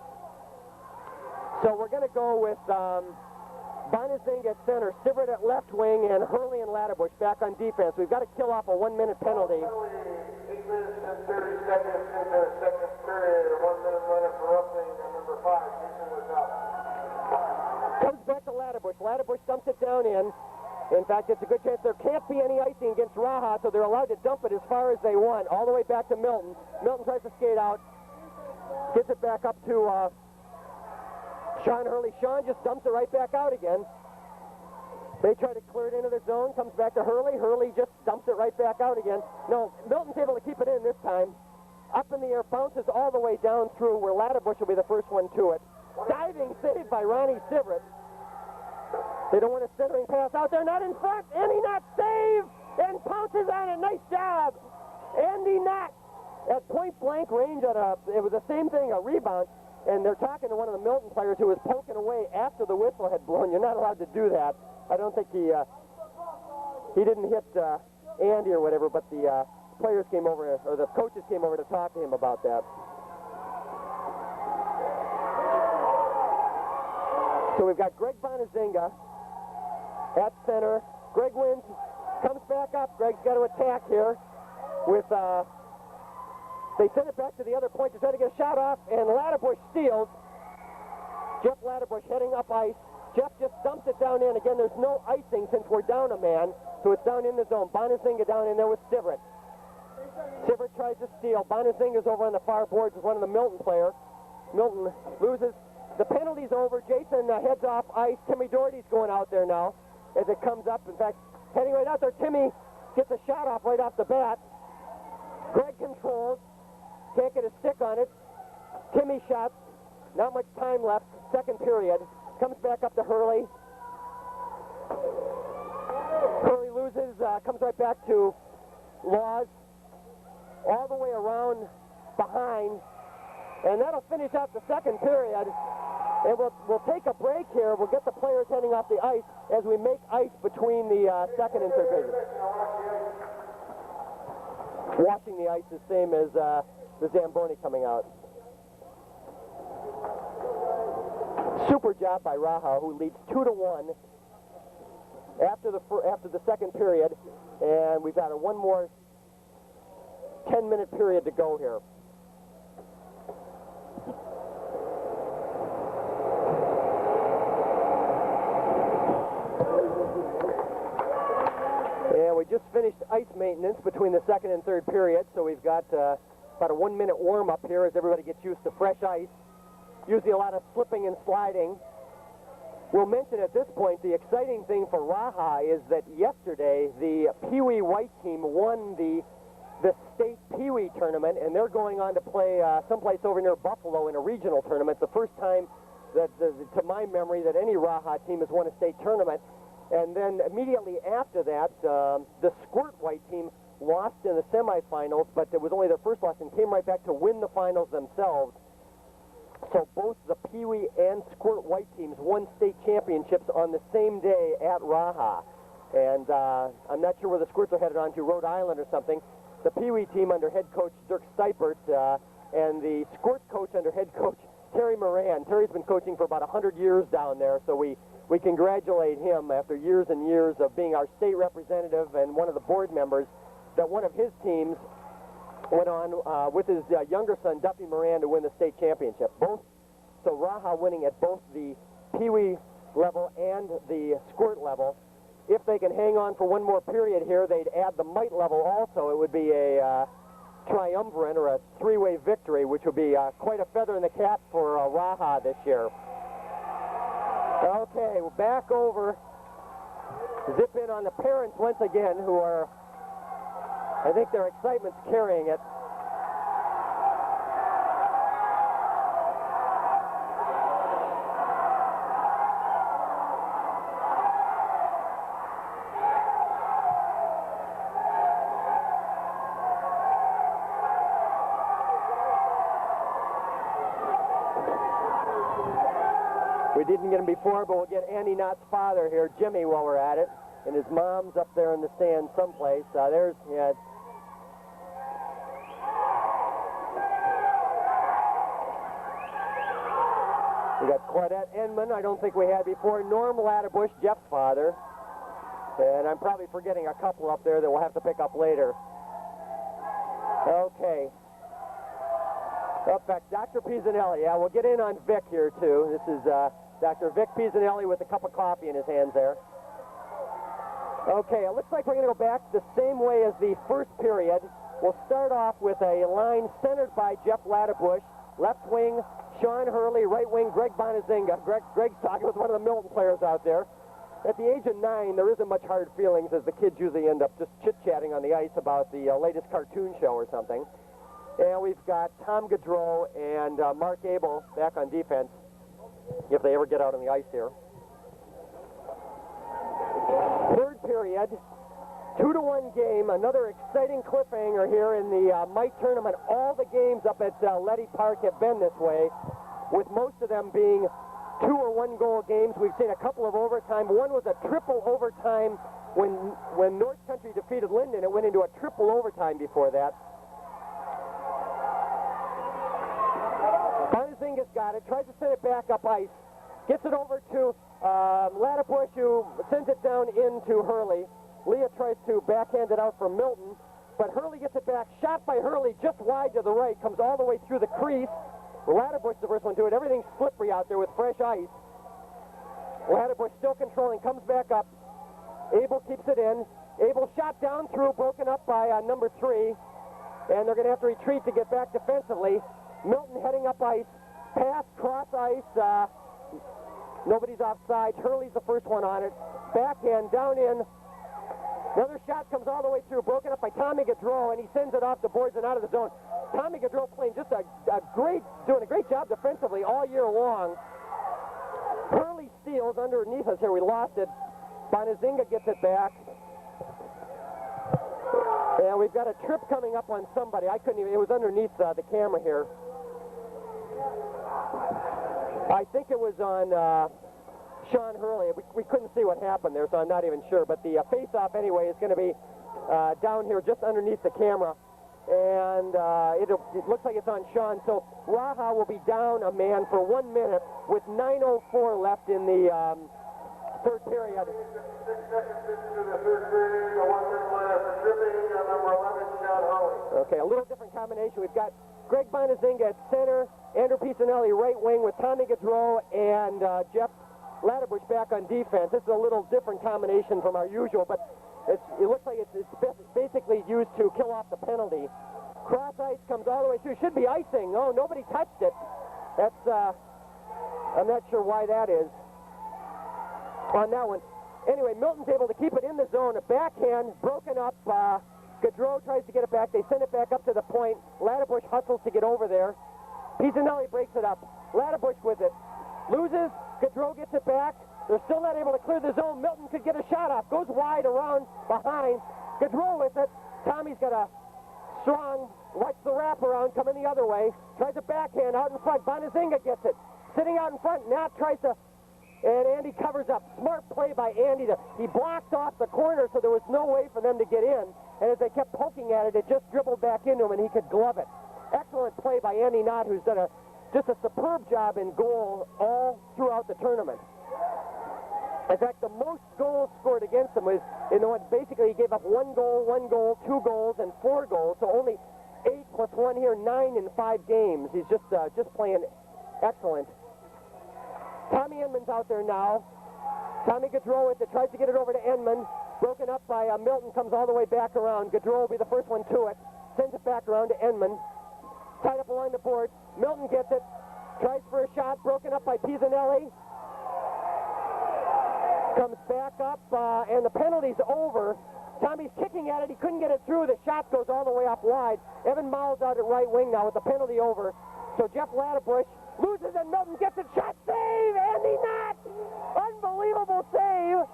So we're going to go with Bonazinga at center, Sivert at left wing, and Hurley and Ladderbush back on defense. We've got to kill off a 1-minute penalty. 8 minutes and 30 seconds into the second period, 1 minute left for roughing, and number 5, Jason was out. Comes back to Ladderbush. Ladderbush dumps it down in. In fact, it's a good chance there can't be any icing against Raha, so they're allowed to dump it as far as they want, all the way back to Milton. Milton tries to skate out, gets it back up to Sean Hurley. Sean just dumps it right back out again. They try to clear it into their zone, comes back to Hurley. Hurley just dumps it right back out again. No, Milton's able to keep it in this time. Up in the air, bounces all the way down through where Ladderbush will be the first one to it. Diving save by Ronnie Sivert. They don't want a centering pass out there, not in front. Andy Knott save and pounces on it. Nice job. Andy Knott at point blank range it was the same thing, a rebound. And they're talking to one of the Milton players who was poking away after the whistle had blown. You're not allowed to do that. I don't think he didn't hit Andy or whatever, but the players came over, or the coaches came over to talk to him about that. So we've got Greg Bonazinga at center. Greg wins, comes back up. Greg's got to attack here with, they send it back to the other point to try to get a shot off, and Ladderbush steals. Jeff Ladderbush heading up ice. Jeff just dumps it down in. Again, there's no icing since we're down a man, so it's down in the zone. Bonazinga down in there with Sivert. Sivert tries to steal. Bonazinga's over on the far boards with one of the Milton players. Milton loses. The penalty's over. Jason heads off ice. Timmy Doherty's going out there now as it comes up. In fact, heading right out there, Timmy gets a shot off right off the bat. Greg controls. Can't get a stick on it. Timmy shots. Not much time left. Second period. Comes back up to Hurley. Hurley loses. Comes right back to Laws. All the way around behind. And that'll finish out the second period. And we'll take a break here. We'll get the players heading off the ice as we make ice between the second and third periods. Washing the ice is the same as the Zamboni coming out. Super job by Raha, who leads 2-1 after the second period, and we've got one more 10-minute period to go here. And we just finished ice maintenance between the second and third period, so we've got about a 1-minute warm-up here as everybody gets used to fresh ice. Usually a lot of slipping and sliding. We'll mention at this point the exciting thing for Raha is that yesterday the Pee Wee White team won the state Pee Wee tournament, and they're going on to play someplace over near Buffalo in a regional tournament. It's the first time that, to my memory, that any Raha team has won a state tournament. And then immediately after that, the Squirt White team lost in the semifinals, but it was only their first loss and came right back to win the finals themselves. So both the Pee Wee and Squirt White teams won state championships on the same day at Raha. And I'm not sure where the Squirts are headed on to, Rhode Island or something. The Pee Wee team under head coach Dirk Steipert and the Squirt coach under head coach Terry Moran. Terry's been coaching for about 100 years down there, so we congratulate him after years and years of being our state representative and one of the board members, that one of his teams went on with his younger son, Duffy Moran, to win the state championship. So Raha winning at both the Pee-wee level and the squirt level. If they can hang on for one more period here, they'd add the mite level also. It would be a triumvirate or a three-way victory, which would be quite a feather in the cap for Raha this year. Okay, we're back over. Zip in on the parents once again, who are, I think their excitement's carrying it. We didn't get him before, but we'll get Andy Knott's father here, Jimmy, while we're at it. And his mom's up there in the stand someplace. There's, yeah. We got Claudette Enman, I don't think we had before. Norm Ladderbush, Jeff's father. And I'm probably forgetting a couple up there that we'll have to pick up later. Okay. In fact, Dr. Pisanelli. Yeah, we'll get in on Vic here, too. This is Dr. Vic Pisanelli with a cup of coffee in his hands there. Okay, it looks like we're going to go back the same way as the first period. We'll start off with a line centered by Jeff Ladderbush. Left wing, Sean Hurley. Right wing, Greg Bonazinga. Greg's talking with one of the Milton players out there. At the age of 9, there isn't much hard feelings, as the kids usually end up just chit-chatting on the ice about the latest cartoon show or something. And we've got Tom Gaudreau and Mark Abel back on defense, if they ever get out on the ice here. Third period, 2-1 game, another exciting cliffhanger here in the Mite tournament. All the games up at Letty Park have been this way, with most of them being 2 or 1 goal games. We've seen a couple of overtime. One was a triple overtime when North Country defeated Linden. It went into a triple overtime before that. Bonazinga's got it, tries to send it back up ice, gets it over to Ladderbush, who sends it down into Hurley. Leah tries to backhand it out for Milton, but Hurley gets it back. Shot by Hurley just wide to the right, comes all the way through the crease. Ladderbush the first one to it. Everything's slippery out there with fresh ice. Ladderbush still controlling, comes back up. Abel keeps it in. Abel shot down through, broken up by number 3, and they're going to have to retreat to get back defensively. Milton heading up ice, pass, cross ice, nobody's offside. Hurley's the first one on it. Backhand, down in. Another shot comes all the way through, broken up by Tommy Gaudreau, and he sends it off the boards and out of the zone. Tommy Gaudreau playing just doing a great job defensively all year long. Hurley steals underneath us here. We lost it. Bonazinga gets it back. And we've got a trip coming up on somebody. I couldn't even, it was underneath the camera here. I think it was on Sean Hurley. We couldn't see what happened there, so I'm not even sure. But the face-off, anyway, is going to be down here just underneath the camera. And it looks like it's on Sean. So Raha will be down a man for 1 minute with 9:04 left in the third period. 6 seconds into the third period, the 1 minute line after tripping, number 11, Sean Hurley. Okay, a little different combination. We've got Greg Bonazinga at center, Andrew Pisanelli right wing with Tommy Gaudreau and Jeff Ladderbush back on defense. This is a little different combination from our usual, but it looks like it's basically used to kill off the penalty. Cross ice comes all the way through. Should be icing. Oh, nobody touched it. That's, I'm not sure why that is on that one. Anyway, Milton's able to keep it in the zone. A backhand, broken up. Gaudreau tries to get it back. They send it back up to the point. Ladderbush hustles to get over there. Pisanelli breaks it up. Ladderbush with it. Loses. Gaudreau gets it back. They're still not able to clear the zone. Milton could get a shot off. Goes wide around behind. Gaudreau with it. Tommy's got a strong, watch the wraparound coming the other way. Tries a backhand out in front. Bonazinga gets it. Sitting out in front. Now tries to, and Andy covers up. Smart play by Andy. He blocked off the corner, so there was no way for them to get in. And as they kept poking at it, it just dribbled back into him, and he could glove it. Excellent play by Andy Knott, who's done a just a superb job in goal all throughout the tournament. In fact, the most goals scored against him was, basically he gave up 1 goal, 2 goals, and 4 goals, so only 8 plus 1 here, 9 in 5 games. He's just playing excellent. Tommy Enman's out there now. Tommy Gaudreau with it, tries to get it over to Enman. Broken up by Milton, comes all the way back around. Gaudreau will be the first one to it. Sends it back around to Enman. Tied up along the board. Milton gets it. Tries for a shot. Broken up by Pisanelli. Comes back up, and the penalty's over. Tommy's kicking at it. He couldn't get it through. The shot goes all the way up wide. Evan Miles out at right wing now with the penalty over. So Jeff Ladderbush loses, and Milton gets it. Shot save! Andy Knott! Unbelievable save!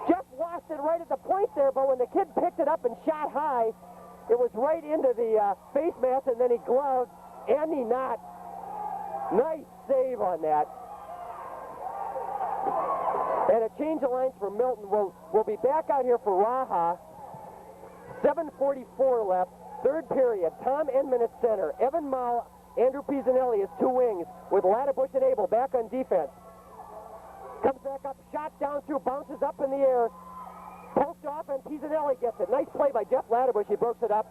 Jeff lost it right at the point there, but when the kid picked it up and shot high, it was right into the face mask, and then he gloved. Andy Knott. Nice save on that. And a change of lines for Milton. We'll be back out here for Raha. 7:44 left. Third period. Tom Enman at center. Evan Mao, Andrew Pisanelli is 2 wings with Ladderbush and Abel back on defense. Comes back up, shot down through, bounces up in the air. Poked off, and Pisanelli gets it. Nice play by Jeff Ladderbush. He breaks it up.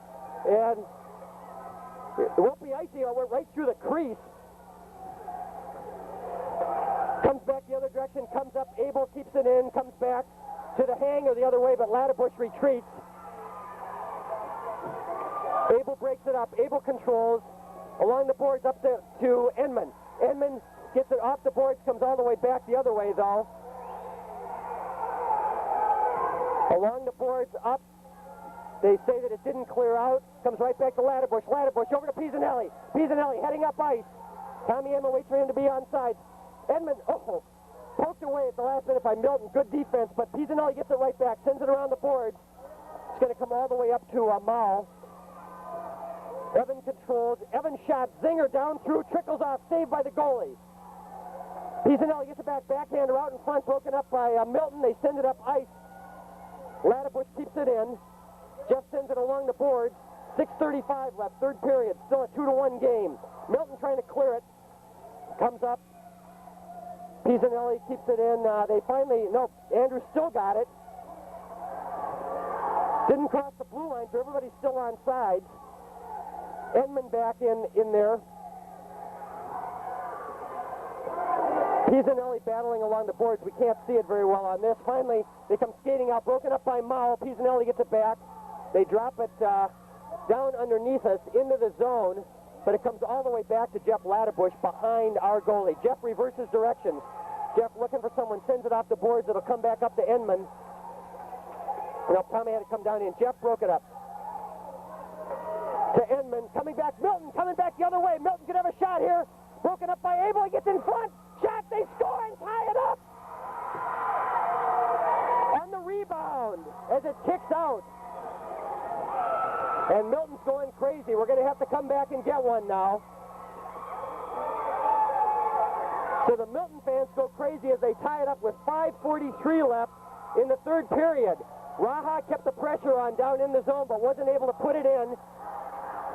And it won't be icy. It went right through the crease. Comes back the other direction, comes up, Abel keeps it in, comes back to the hanger the other way, but Ladderbush retreats. Abel breaks it up, Abel controls, along the boards up to Enman. Enman gets it off the boards, comes all the way back the other way though. Along the boards up, they say that it didn't clear out, comes right back to Ladderbush. Ladderbush over to Pisanelli. Pisanelli heading up ice. Tommy Enman waits for him to be onside. Edmund, poked away at the last minute by Milton. Good defense, but Pisanelli gets it right back, sends it around the boards. It's going to come all the way up to Mao. Evan controls. Evan shot. Zinger down through, trickles off, saved by the goalie. Pisanelli gets it back, backhander out in front, broken up by Milton. They send it up ice. Ladderbush keeps it in. Jeff sends it along the boards. 6:35 left, third period. Still a 2-1 game. Milton trying to clear it. Comes up. Pisanelli keeps it in. Andrew still got it. Didn't cross the blue line, so everybody's still on sides. Enman back in there. Pisanelli battling along the boards. We can't see it very well on this. Finally, they come skating out, broken up by Mao. Pisanelli gets it back. They drop it down underneath us into the zone. But it comes all the way back to Jeff Ladderbush behind our goalie. Jeff reverses directions. Jeff looking for someone, sends it off the boards. It'll come back up to Enman. Tommy had to come down in. Jeff broke it up. To Enman, coming back. Milton coming back the other way. Milton could have a shot here. Broken up by Abel. He gets in front. Shot. They score and tie it up. On the rebound as it kicks out. And Milton's going crazy. We're going to have to come back and get one now. So the Milton fans go crazy as they tie it up with 5:43 left in the third period. Raha kept the pressure on down in the zone, but wasn't able to put it in.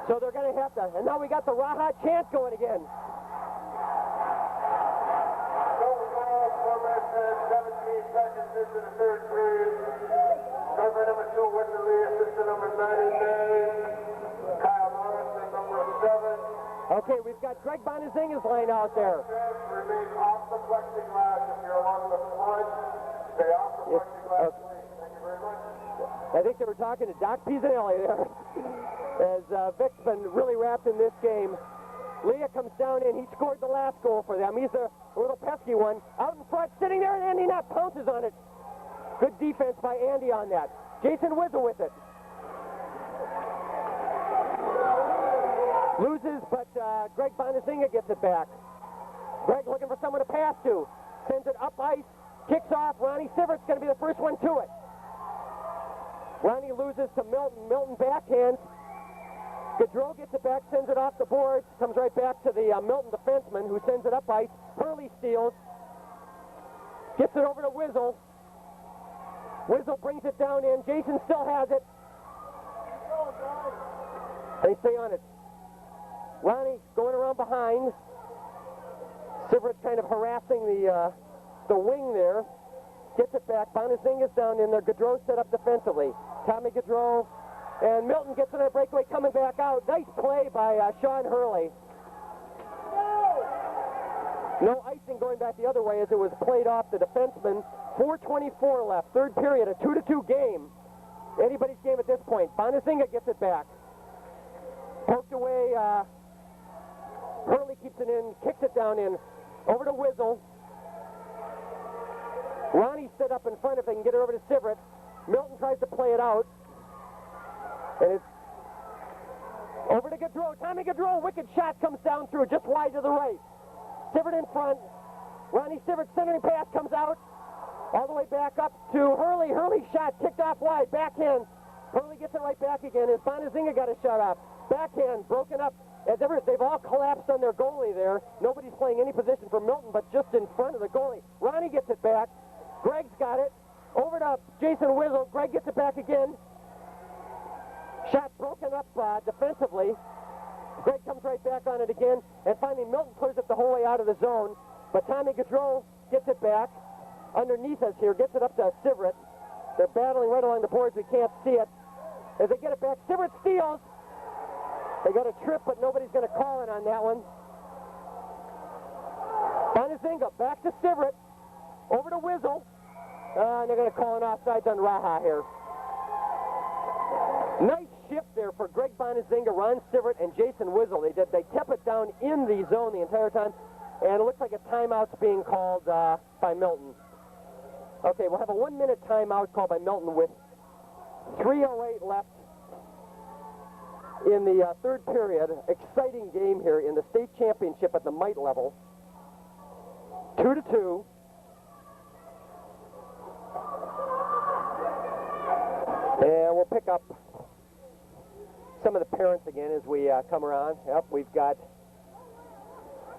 So they're going to have to. And now we got the Raha chant going again. Format 17 seconds into the third period. Cover number 2, Whitney Lee, assistant number 99. Kyle Morrison, number 7. Okay, we've got Greg Bonazinga's line out there. Remain off the plexiglass if you're along the front. Stay off the plexiglass, please. Thank you very much. I think they were talking to Doc Pisanelli there. As Vic's been really wrapped in this game. Leah comes down in. He scored the last goal for them. He's a little pesky one. Out in front, sitting there, and Andy Knott pounces on it. Good defense by Andy on that. Jason Wizzle with it. Loses, but Greg Bonazinga gets it back. Greg looking for someone to pass to. Sends it up ice. Kicks off. Ronnie Sivert's going to be the first one to it. Ronnie loses to Milton. Milton backhands. Gaudreau gets it back, sends it off the boards. Comes right back to the Milton defenseman who sends it up ice. Hurley steals. Gets it over to Wizzle. Wizzle brings it down in. Jason still has it. They stay on it. Ronnie going around behind. Sivert kind of harassing the wing there. Gets it back. Bonazinga's down in there. Gaudreau set up defensively. Tommy Gaudreau and Milton gets in a breakaway coming back out. Nice play by Sean Hurley. No icing going back the other way as it was played off the defenseman. 4:24 left. Third period. A 2-2 game. Anybody's game at this point. Bonazinga gets it back. Poked away. Hurley keeps it in. Kicks it down in. Over to Wizzle. Ronnie stood up in front if they can get it over to Sivert. Milton tries to play it out. And it's over to Gaudreau. Tommy Gaudreau, wicked shot comes down through, just wide to the right. Sivert in front. Ronnie Sivert centering pass comes out. All the way back up to Hurley. Hurley shot kicked off wide. Backhand. Hurley gets it right back again as Bonazinga got a shot off. Backhand broken up. As ever, they've all collapsed on their goalie there. Nobody's playing any position for Milton but just in front of the goalie. Ronnie gets it back. Greg's got it. Over to Jason Wizzle. Greg gets it back again. Shot broken up defensively. Greg comes right back on it again. And finally Milton clears it the whole way out of the zone. But Tommy Gaudreau gets it back. Underneath us here. Gets it up to Sivert. They're battling right along the boards. We can't see it. As they get it back, Sivert steals. They got a trip, but nobody's going to call it on that one. Bonazinga back to Sivert. Over to Wizzle. And they're going to call an offsides on Raha here. Nice shift there for Greg Bonazinga, Ron Sivert, and Jason Wizzle. They kept it down in the zone the entire time, and it looks like a timeout's being called by Milton. Okay, we'll have a 1-minute timeout called by Milton with 3:08 left in the third period. Exciting game here in the state championship at the Mite level. 2-2. And we'll pick up some of the parents again as we come around. Yep, we've got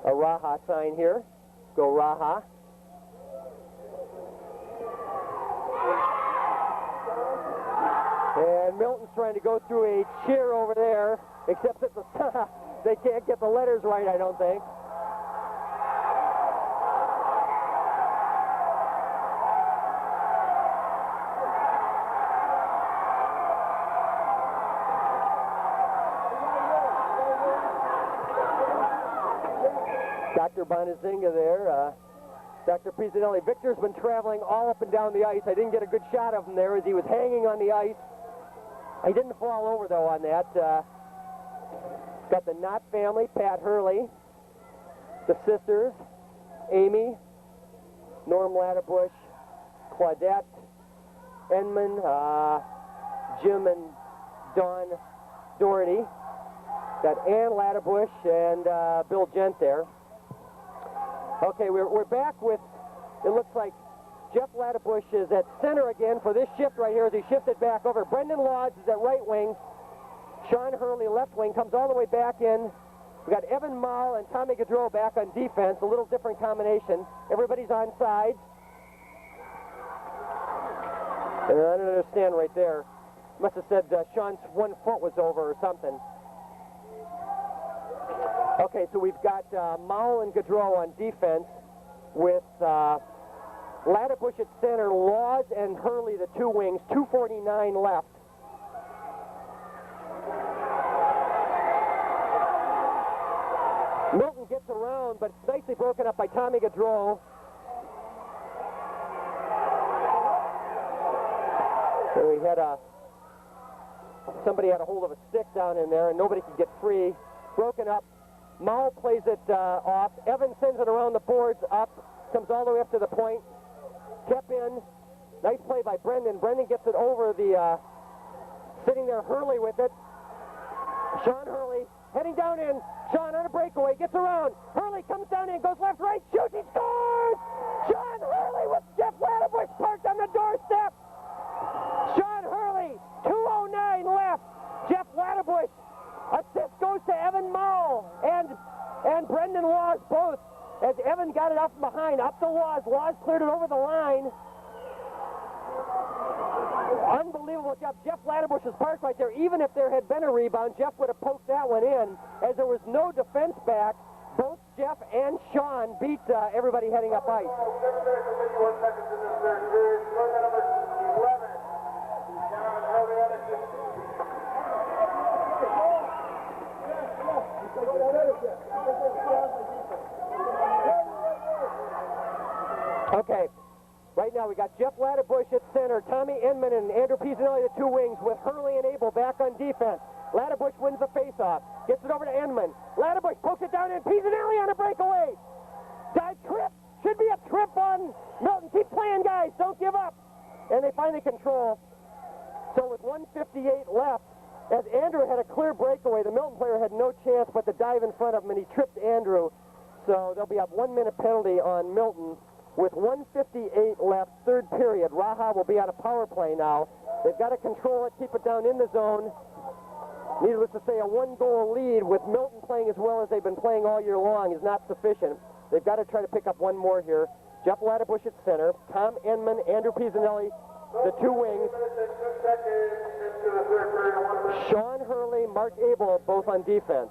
a Raha sign here. Go Raha. And Milton's trying to go through a cheer over there, except that they can't get the letters right, I don't think. Dr. Bonazinga there, Dr. Pizzanelli. Victor's been traveling all up and down the ice. I didn't get a good shot of him there as he was hanging on the ice. He didn't fall over, though, on that. Got the Knott family, Pat Hurley, the sisters, Amy, Norm Latterbush, Claudette, Edmund, Jim and Dawn Doherty. Got Ann Latterbush and Bill Gent there. Okay, we're back with, it looks like Jeff Latterbush is at center again for this shift right here as he shifted back over. Brendan Lodge is at right wing. Sean Hurley, left wing, comes all the way back in. We got Evan Mall and Tommy Gaudreau back on defense, a little different combination. Everybody's on sides. And I don't understand right there. Must have said Sean's 1 foot was over or something. Okay, so we've got Mall and Gaudreau on defense with Latterbush at center, Laws and Hurley, the two wings, 2:49 left. Milton gets around, but it's nicely broken up by Tommy Gaudreau. So we had somebody had a hold of a stick down in there, and nobody could get free. Broken up. Mall plays it off. Evans sends it around the boards, up, comes all the way up to the point. Kept in. Nice play by Brendan. Brendan gets it over the, sitting there, Hurley with it. Sean Hurley heading down in. Sean on a breakaway, gets around. Hurley comes down in, goes left, right, shoots, he scores! Sean Hurley with Jeff Latterbush parked on the doorstep. Sean Hurley, 2:09 left. Jeff Latterbush. Assist goes to Evan Mall and Brendan Laws both. As Evan got it up from behind, up to Laws. Laws cleared it over the line. Unbelievable job. Jeff Latterbush is parked right there. Even if there had been a rebound, Jeff would have poked that one in. As there was no defense back, both Jeff and Sean beat everybody heading up ice. 7 minutes and 51 seconds in the third period. Scoring at number 11. John Hurley Anderson. Okay, right now we got Jeff Ladderbush at center, Tommy Inman and Andrew Pisanelli, the two wings, with Hurley and Abel back on defense. Ladderbush wins the faceoff, gets it over to Inman. Ladderbush pokes it down in, Pisanelli on a breakaway. Dive trip, should be a trip on Milton. Keep playing, guys, don't give up. And they finally control. So with 1:58 left, as Andrew had a clear breakaway, the Milton player had no chance but to dive in front of him, and he tripped Andrew. So there'll be a 1-minute penalty on Milton. With 1:58 left, third period, Raha will be on a power play now. They've got to control it, keep it down in the zone. Needless to say, a 1-goal lead with Milton playing as well as they've been playing all year long is not sufficient. They've got to try to pick up one more here. Jeff Ladderbush at center, Tom Inman, Andrew Pisanelli, the two wings. Sean Hurley, Mark Abel, both on defense.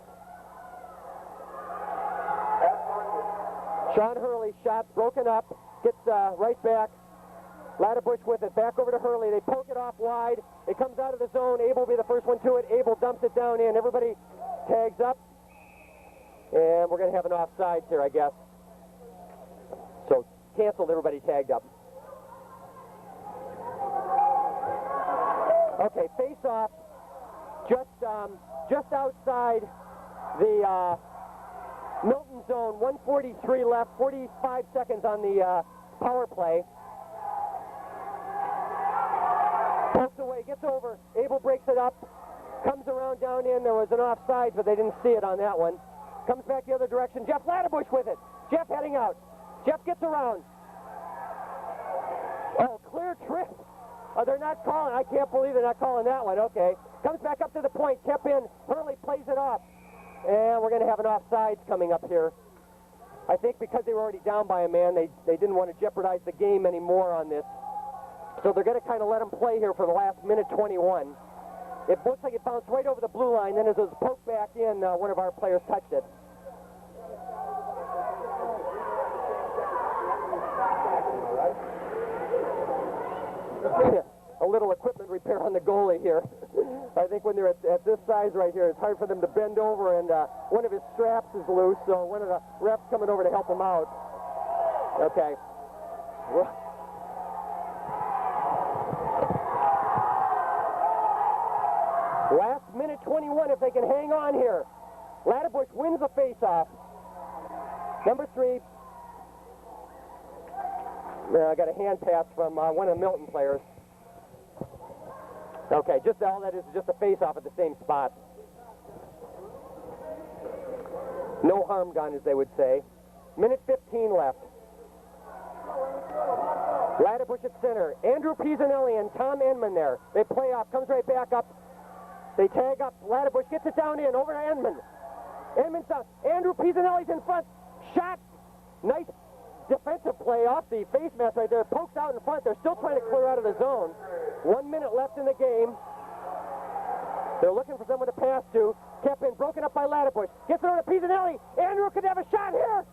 Sean Hurley, shot broken up, gets right back. Ladderbush with it, back over to Hurley. They poke it off wide. It comes out of the zone. Abel will be the first one to it. Abel dumps it down in. Everybody tags up. And we're going to have an offside here, I guess. So canceled, everybody tagged up. Okay, face off just outside the Milton zone. 1:43 left, 45 seconds on the power play. Pokes away, gets over. Abel breaks it up, comes around down in. There was an offside, but they didn't see it on that one. Comes back the other direction. Jeff Ladderbush with it. Jeff heading out. Jeff gets around. Oh, clear trip. Oh, they're not calling. I can't believe they're not calling that one. Okay. Comes back up to the point. Kept in. Hurley plays it off. And we're going to have an offsides coming up here. I think because they were already down by a man, they didn't want to jeopardize the game anymore on this. So they're going to kind of let him play here for the last minute 21. It looks like it bounced right over the blue line. Then as it was poked back in, one of our players touched it. A little equipment repair on the goalie here. I think when they're at this size right here, it's hard for them to bend over, and one of his straps is loose, so one of the refs coming over to help him out. Okay. Last minute 21 if they can hang on here. Ladderbush wins the face-off. Number 3. I got a hand pass from one of the Milton players. Okay, just all that is just a face-off at the same spot. No harm done, as they would say. Minute 15 left. Ladderbush at center. Andrew Pisanelli and Tom Inman there. They play off, comes right back up. They tag up. Ladderbush gets it down in, over to Inman. Inman's down. Andrew Pisanelli's in front. Shot. Nice defensive play off the face mask right there. Pokes out in front. They're still trying to clear out of the zone. 1 minute left in the game. They're looking for someone to pass to. Kept in, broken up by Ladderbush. Gets it over to Pisanelli. Andrew could have a shot here.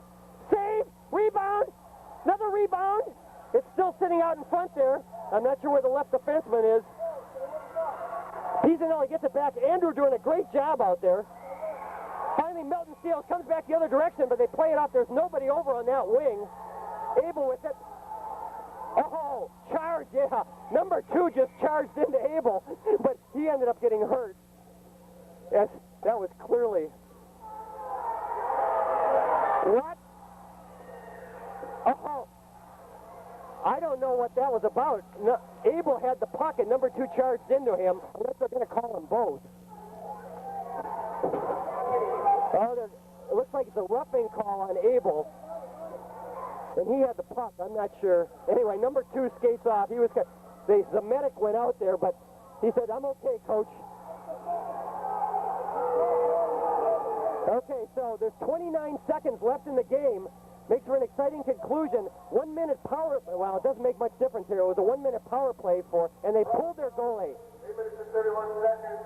Save. Rebound. Another rebound. It's still sitting out in front there. I'm not sure where the left defenseman is. Pisanelli gets it back. Andrew doing a great job out there. Finally, Milton steals, comes back the other direction, but they play it off. There's nobody over on that wing. Abel with it. Oh, charge, yeah. Number 2 just charged into Abel, but he ended up getting hurt. Yes, that was clearly... What? Oh, I don't know what that was about. No, Abel had the puck, and number 2 charged into him, unless they're going to call them both. Oh, it looks like it's a roughing call on Abel. And he had the puck, I'm not sure. Anyway, number 2 skates off. He was, the medic went out there, but he said, "I'm okay, coach." Okay, so there's 29 seconds left in the game. Makes for an exciting conclusion. 1 minute power, well, it doesn't make much difference here. It was a 1 minute power play and they pulled their goalie. 3 minutes and 31 seconds.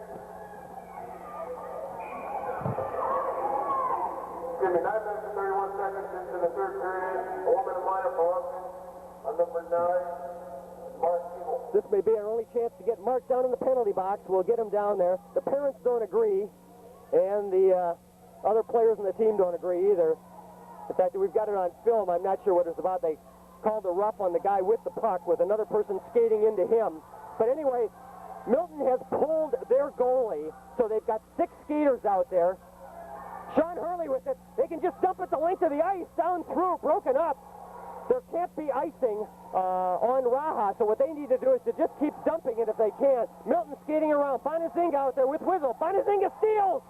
9 minutes and 31 seconds into the third period. A woman in minor for offense on number 9, Mark Evil. This may be our only chance to get Mark down in the penalty box. We'll get him down there. The parents don't agree, and the other players in the team don't agree either. In fact, we've got it on film. I'm not sure what it's about. They called a rough on the guy with the puck with another person skating into him. But anyway, Milton has pulled their goalie, so they've got 6 skaters out there. Sean Hurley with it. They can just dump it the length of the ice, down through, broken up. There can't be icing on Raha, so what they need to do is to just keep dumping it if they can. Milton skating around. Banazinga out there with Whizzle. Banazinga steals!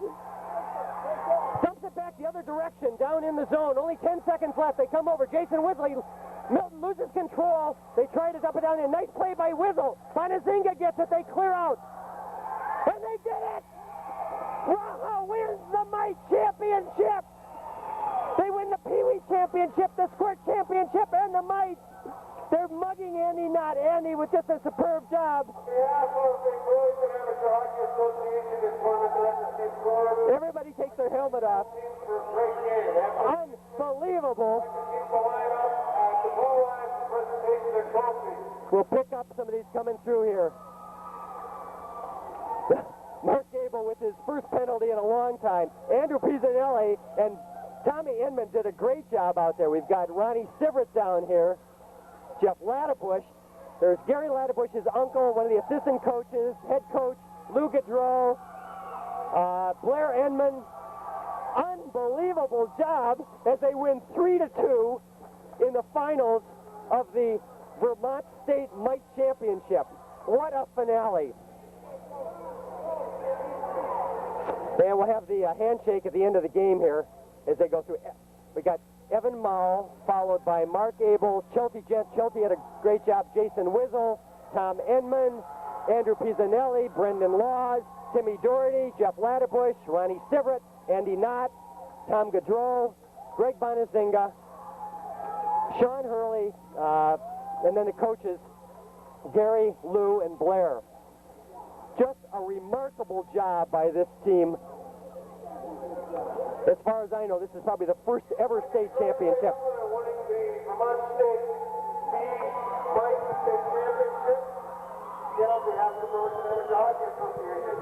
Dumps it back the other direction, down in the zone. Only 10 seconds left. They come over. Jason Whizzle. Milton loses control. They try to dump it down in. Nice play by Whizzle. Banazinga gets it. They clear out. And they did it! Raha wins the Mite Championship! They win the Pee Wee Championship, the Squirt Championship, and the Mite. They're mugging Andy Knott. Andy with just a superb job. Everybody takes their helmet off. Unbelievable. We'll pick up some of these coming through here. Mark Gable with his first penalty in a long time. Andrew Pizzanelli and Tommy Inman did a great job out there. We've got Ronnie Sivert down here. Jeff Ladderbush. There's Gary Ladderbush's uncle, one of the assistant coaches, head coach, Lou Gaudreau, Blair Enman. Unbelievable job as they win 3-2 in the finals of the Vermont State Mite Championship. What a finale. And we'll have the handshake at the end of the game here as they go through. We got Evan Mall, followed by Mark Abel, Chelsea Gent. Chelsea had a great job. Jason Whizzle, Tom Enman, Andrew Pizzanelli, Brendan Laws, Timmy Doherty, Jeff Ladderbush, Ronnie Sivert, Andy Knott, Tom Gaudreau, Greg Banazinga, Sean Hurley, and then the coaches, Gary, Lou, and Blair. Just a remarkable job by this team. As far as I know, this is probably the first ever state championship. Winning the Vermont State Mite State Championship. On behalf of the Milton Hockey Association.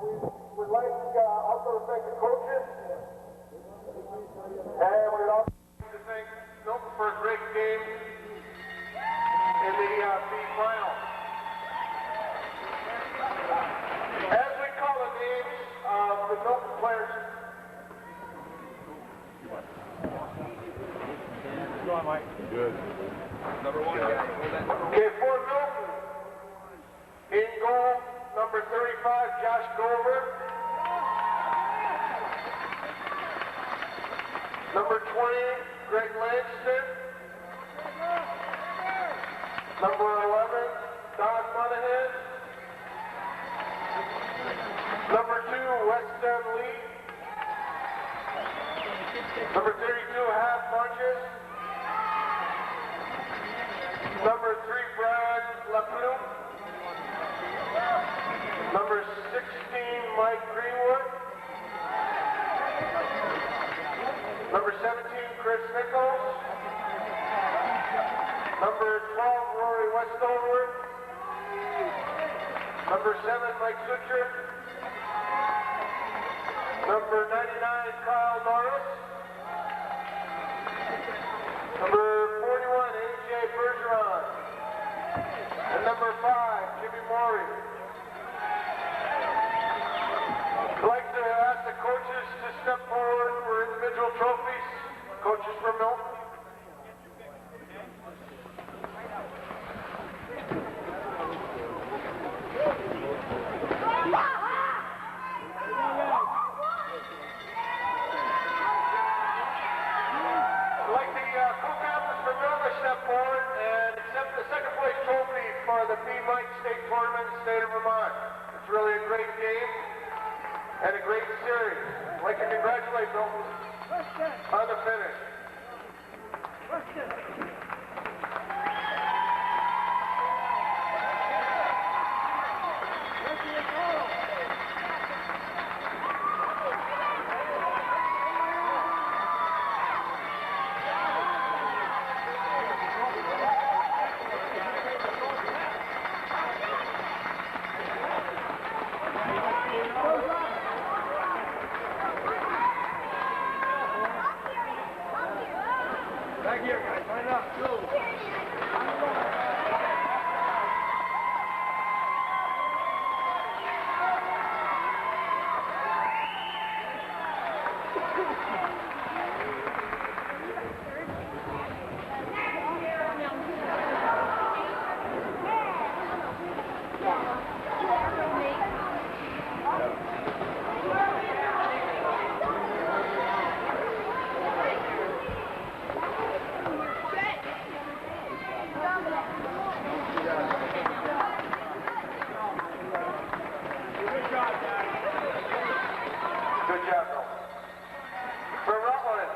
We would like also to thank the coaches. And we'd also like to thank Milton for a great game in the B final. As we call the names of the Milton players. Go on, Mike. Good. Number 1. Okay, for Milton. In goal, number 35, Josh Gover. Number 20, Greg Langston. Number 11, Don Monahan. Number 2, Weston Lee. Number 32, Half Marches. Number 3, Brad LaPlume. Number 16, Mike Greenwood. Number 17, Chris Nichols. Number 12, Rory Westover. Number 7, Mike Sucher. Number 99, Kyle Norris. Number 41, A.J. Bergeron. And number 5, Jimmy Morey. I'd like to ask the coaches to step forward for individual trophies. Coaches for Milton. The P-Mite State Tournament in the state of Vermont. It's really a great game and a great series. I'd like to congratulate Milton on the finish. Back here, guys. Line up. Go. Good job, Bill. For Rutland,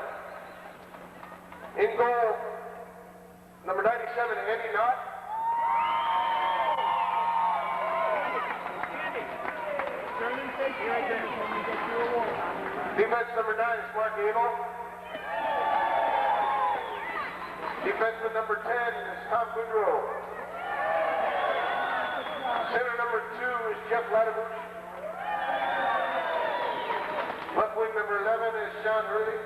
in goal, number 97, Andy Knott. Defense number 9 is Mark Abel. Defenseman number 10 is Tom Goodrow. Center number 2 is Jeff Latibouche. Left wing number 11 is Sean Hurley.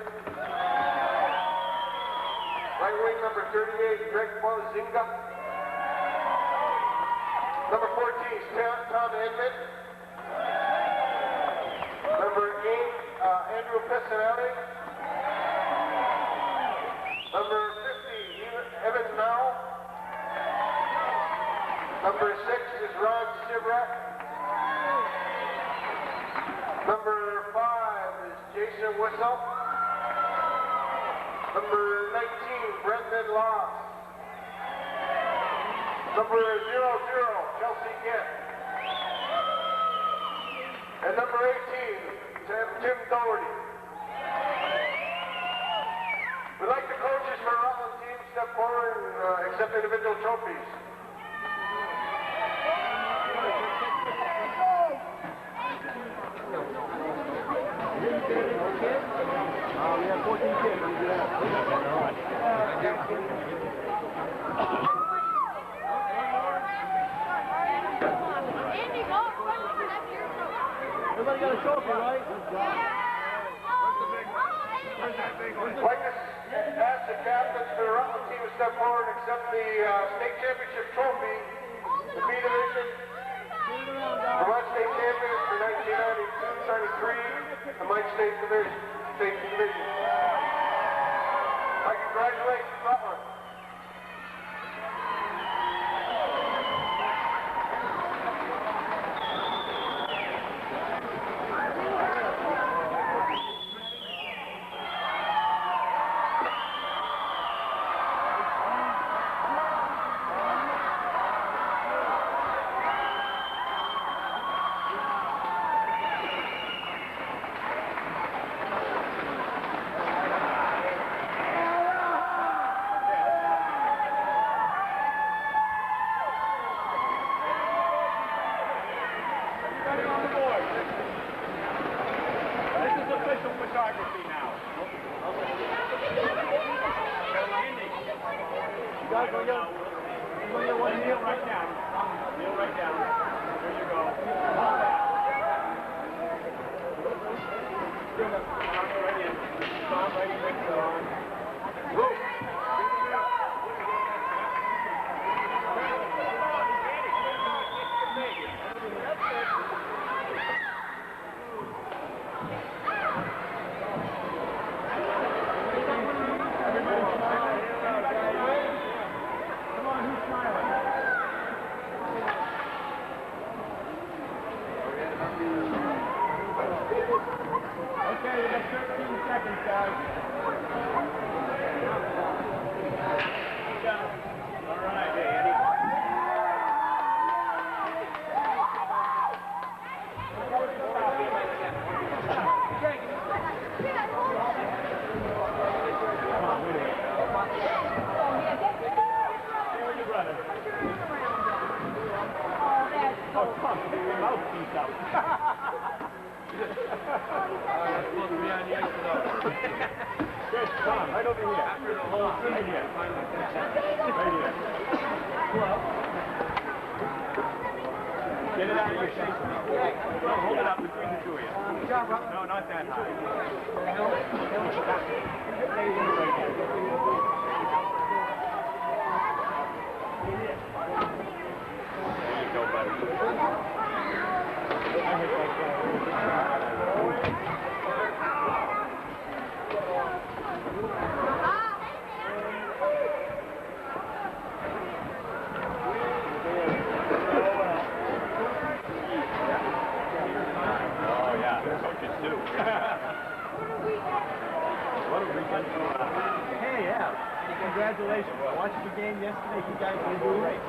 Right wing number 38, Greg Molazinga. Number 14 is Tom Edmond. Number 8, Andrew Pessanelli. Number 50, Evan Mao. Number 6 is Ron Sivrak. Number 5 is Jason Whistle. Number 19, Brendan Loss. Number 00, Chelsea Gett. And number 18, Tim Doherty. We'd like the coaches for our Rutland team to step forward and accept individual trophies. We have 14 kids. Everybody got a trophy, right? I'd like to ask the captains for the Rutland team to step forward and accept the state championship trophy, the B division, Vermont state champions for 1992-93, the Mike State division. I congratulate Rutland. Get it out of your shape. No, hold it up between the two of you. No, not that high. Congratulations. I watched the game yesterday. You guys were doing great.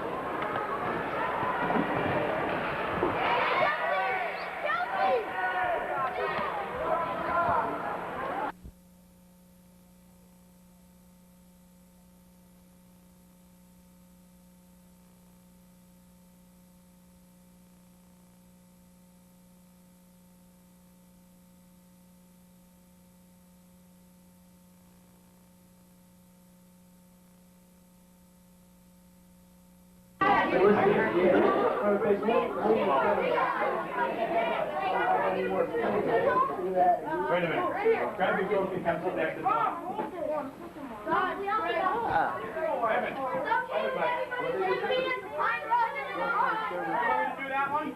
Wait a minute. Grab your trophy and come sit next to Tom. Do that one?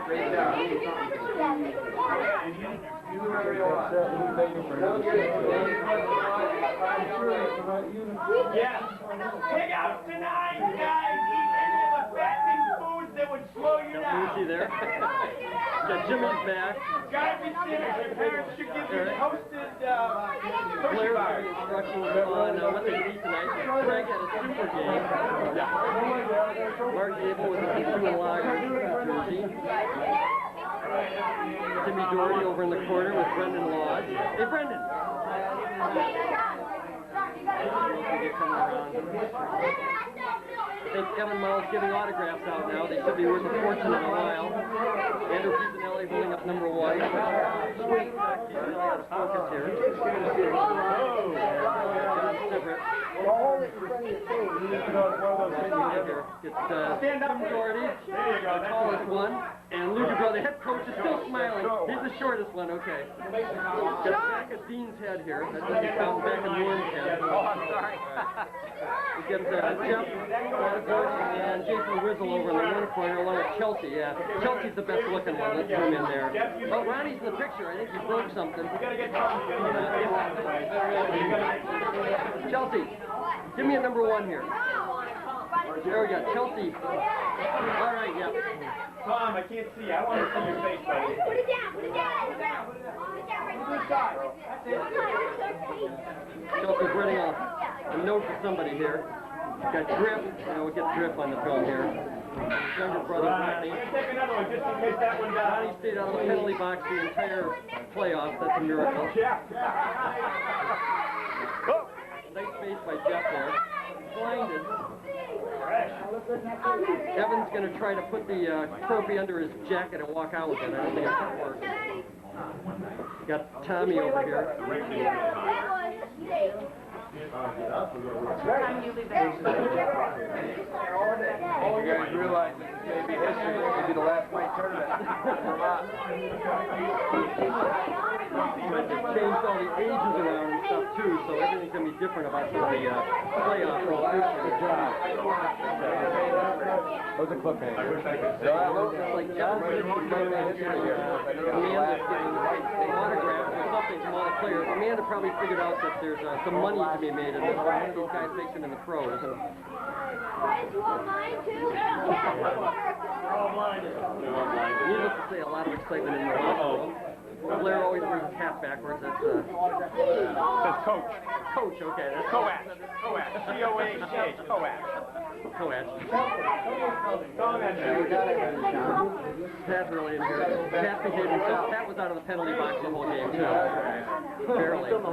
Great job. Yes. Pick out tonight, guys. Eat any of the fattening foods that would slow you down. You see there? Got Jimmy's back. Gotta be serious. Your parents should give you toasted Blair bars. instructions on what they eat tonight. Craig had a super game. Mark Gable with a P2 and lager jersey. Timmy Doherty over in the corner with Brendan Lodge. Hey, Brendan! I think Kevin Miles giving autographs out now. They should be worth a fortune in a while. Andrew Pisanelli holding up number 1. Sweet. Pisanelli out of focus here. It's Tim Doherty, the tallest one, and Lou DeGraw, the head coach, is still smiling. He's the shortest one, okay. Got back at Dean's head here. That doesn't count back at Norm's head. Oh, I'm sorry. We get Jeff and Jason Rizzle over in the one corner along with Chelsea. Yeah, Chelsea's the best looking one. Let's put him in there. Oh, Ronnie's in the picture. I think he broke something. Chelsea, give me a number 1 here. There we go, Chelsea. All right, yeah. Tom, I can't see. I want to see your face, buddy. Put it down. Put it down. Put it down. Good side. That's it. Chelsea's writing a note for somebody here. Got Drip. We'll get Drip on the film here. His younger brother, Ronnie. I'm going to take another one just in case that one dies. Ronnie stayed out of the penalty box the entire playoffs. That's a miracle. Yeah. Nice face by Jeff there. Blinded. Evan's going to try to put the trophy under his jacket and walk out with it. I don't think it's going to work. Got Tommy over here. You guys realize this is maybe history. This could be the last white tournament in Vermont. Changed all the ages around and stuff too, so everything's going to be different about the playoff role this year. Good job. That was a cliffhanger. It's like Evan's getting Amanda's getting autographs or something from all the players. Amanda probably figured out that there's some money to be made in this one of these guys makes it in the pros. And needless to say, a lot of excitement in the locker room. Blair always wears his hat backwards. That's That's coach. coach, okay. That's Coach. Coach. C-O-A-C-H. Coach. Coach. Pat's really in here. Pat behaved himself. Pat was out of the penalty box the whole game, too. Barely. Got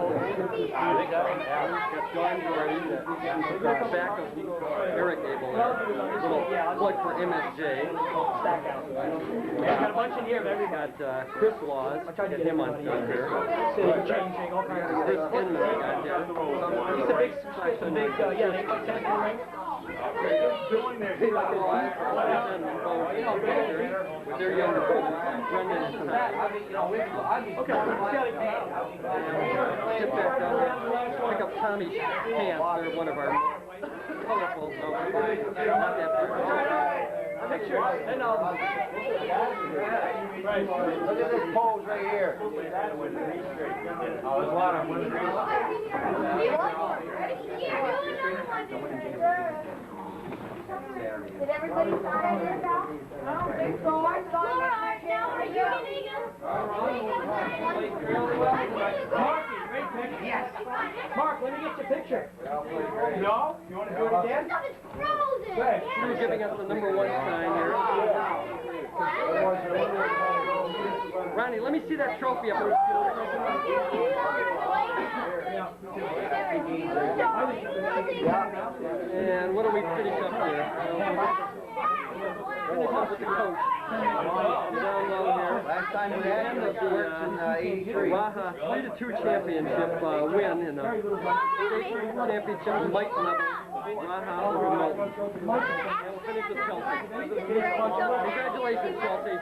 John Gordy, back of Eric Abel. Little plug for MSJ. Got a bunch in here, baby. Got Chris Laws. Get him on film here. Changing all kinds of Chris Inman got here. He's a big, yeah, they put 10 ring. With their younger brother, Brendan and Tonight. Okay, Sit back down here. Pick up Tommy's pants. They're one of our colorful, not that picture. And Right. Look at this pose right here. Oh, there's a lot of women. Did everybody sign this out? I don't think so. Laura, now are you getting us? Yes. Mark, let me get your picture. No? You want to do it again? Stuff is frozen. You're giving us the number 1 sign here. Ronnie, let me see that trophy up there. And what do we finish up here? Finish up with the coach. Down low here. Last time we had it was in Raha 3-2 championship win in the state championship Milton level. Raha over Milton. And we'll finish with Chelsea. Congratulations, Chelsea.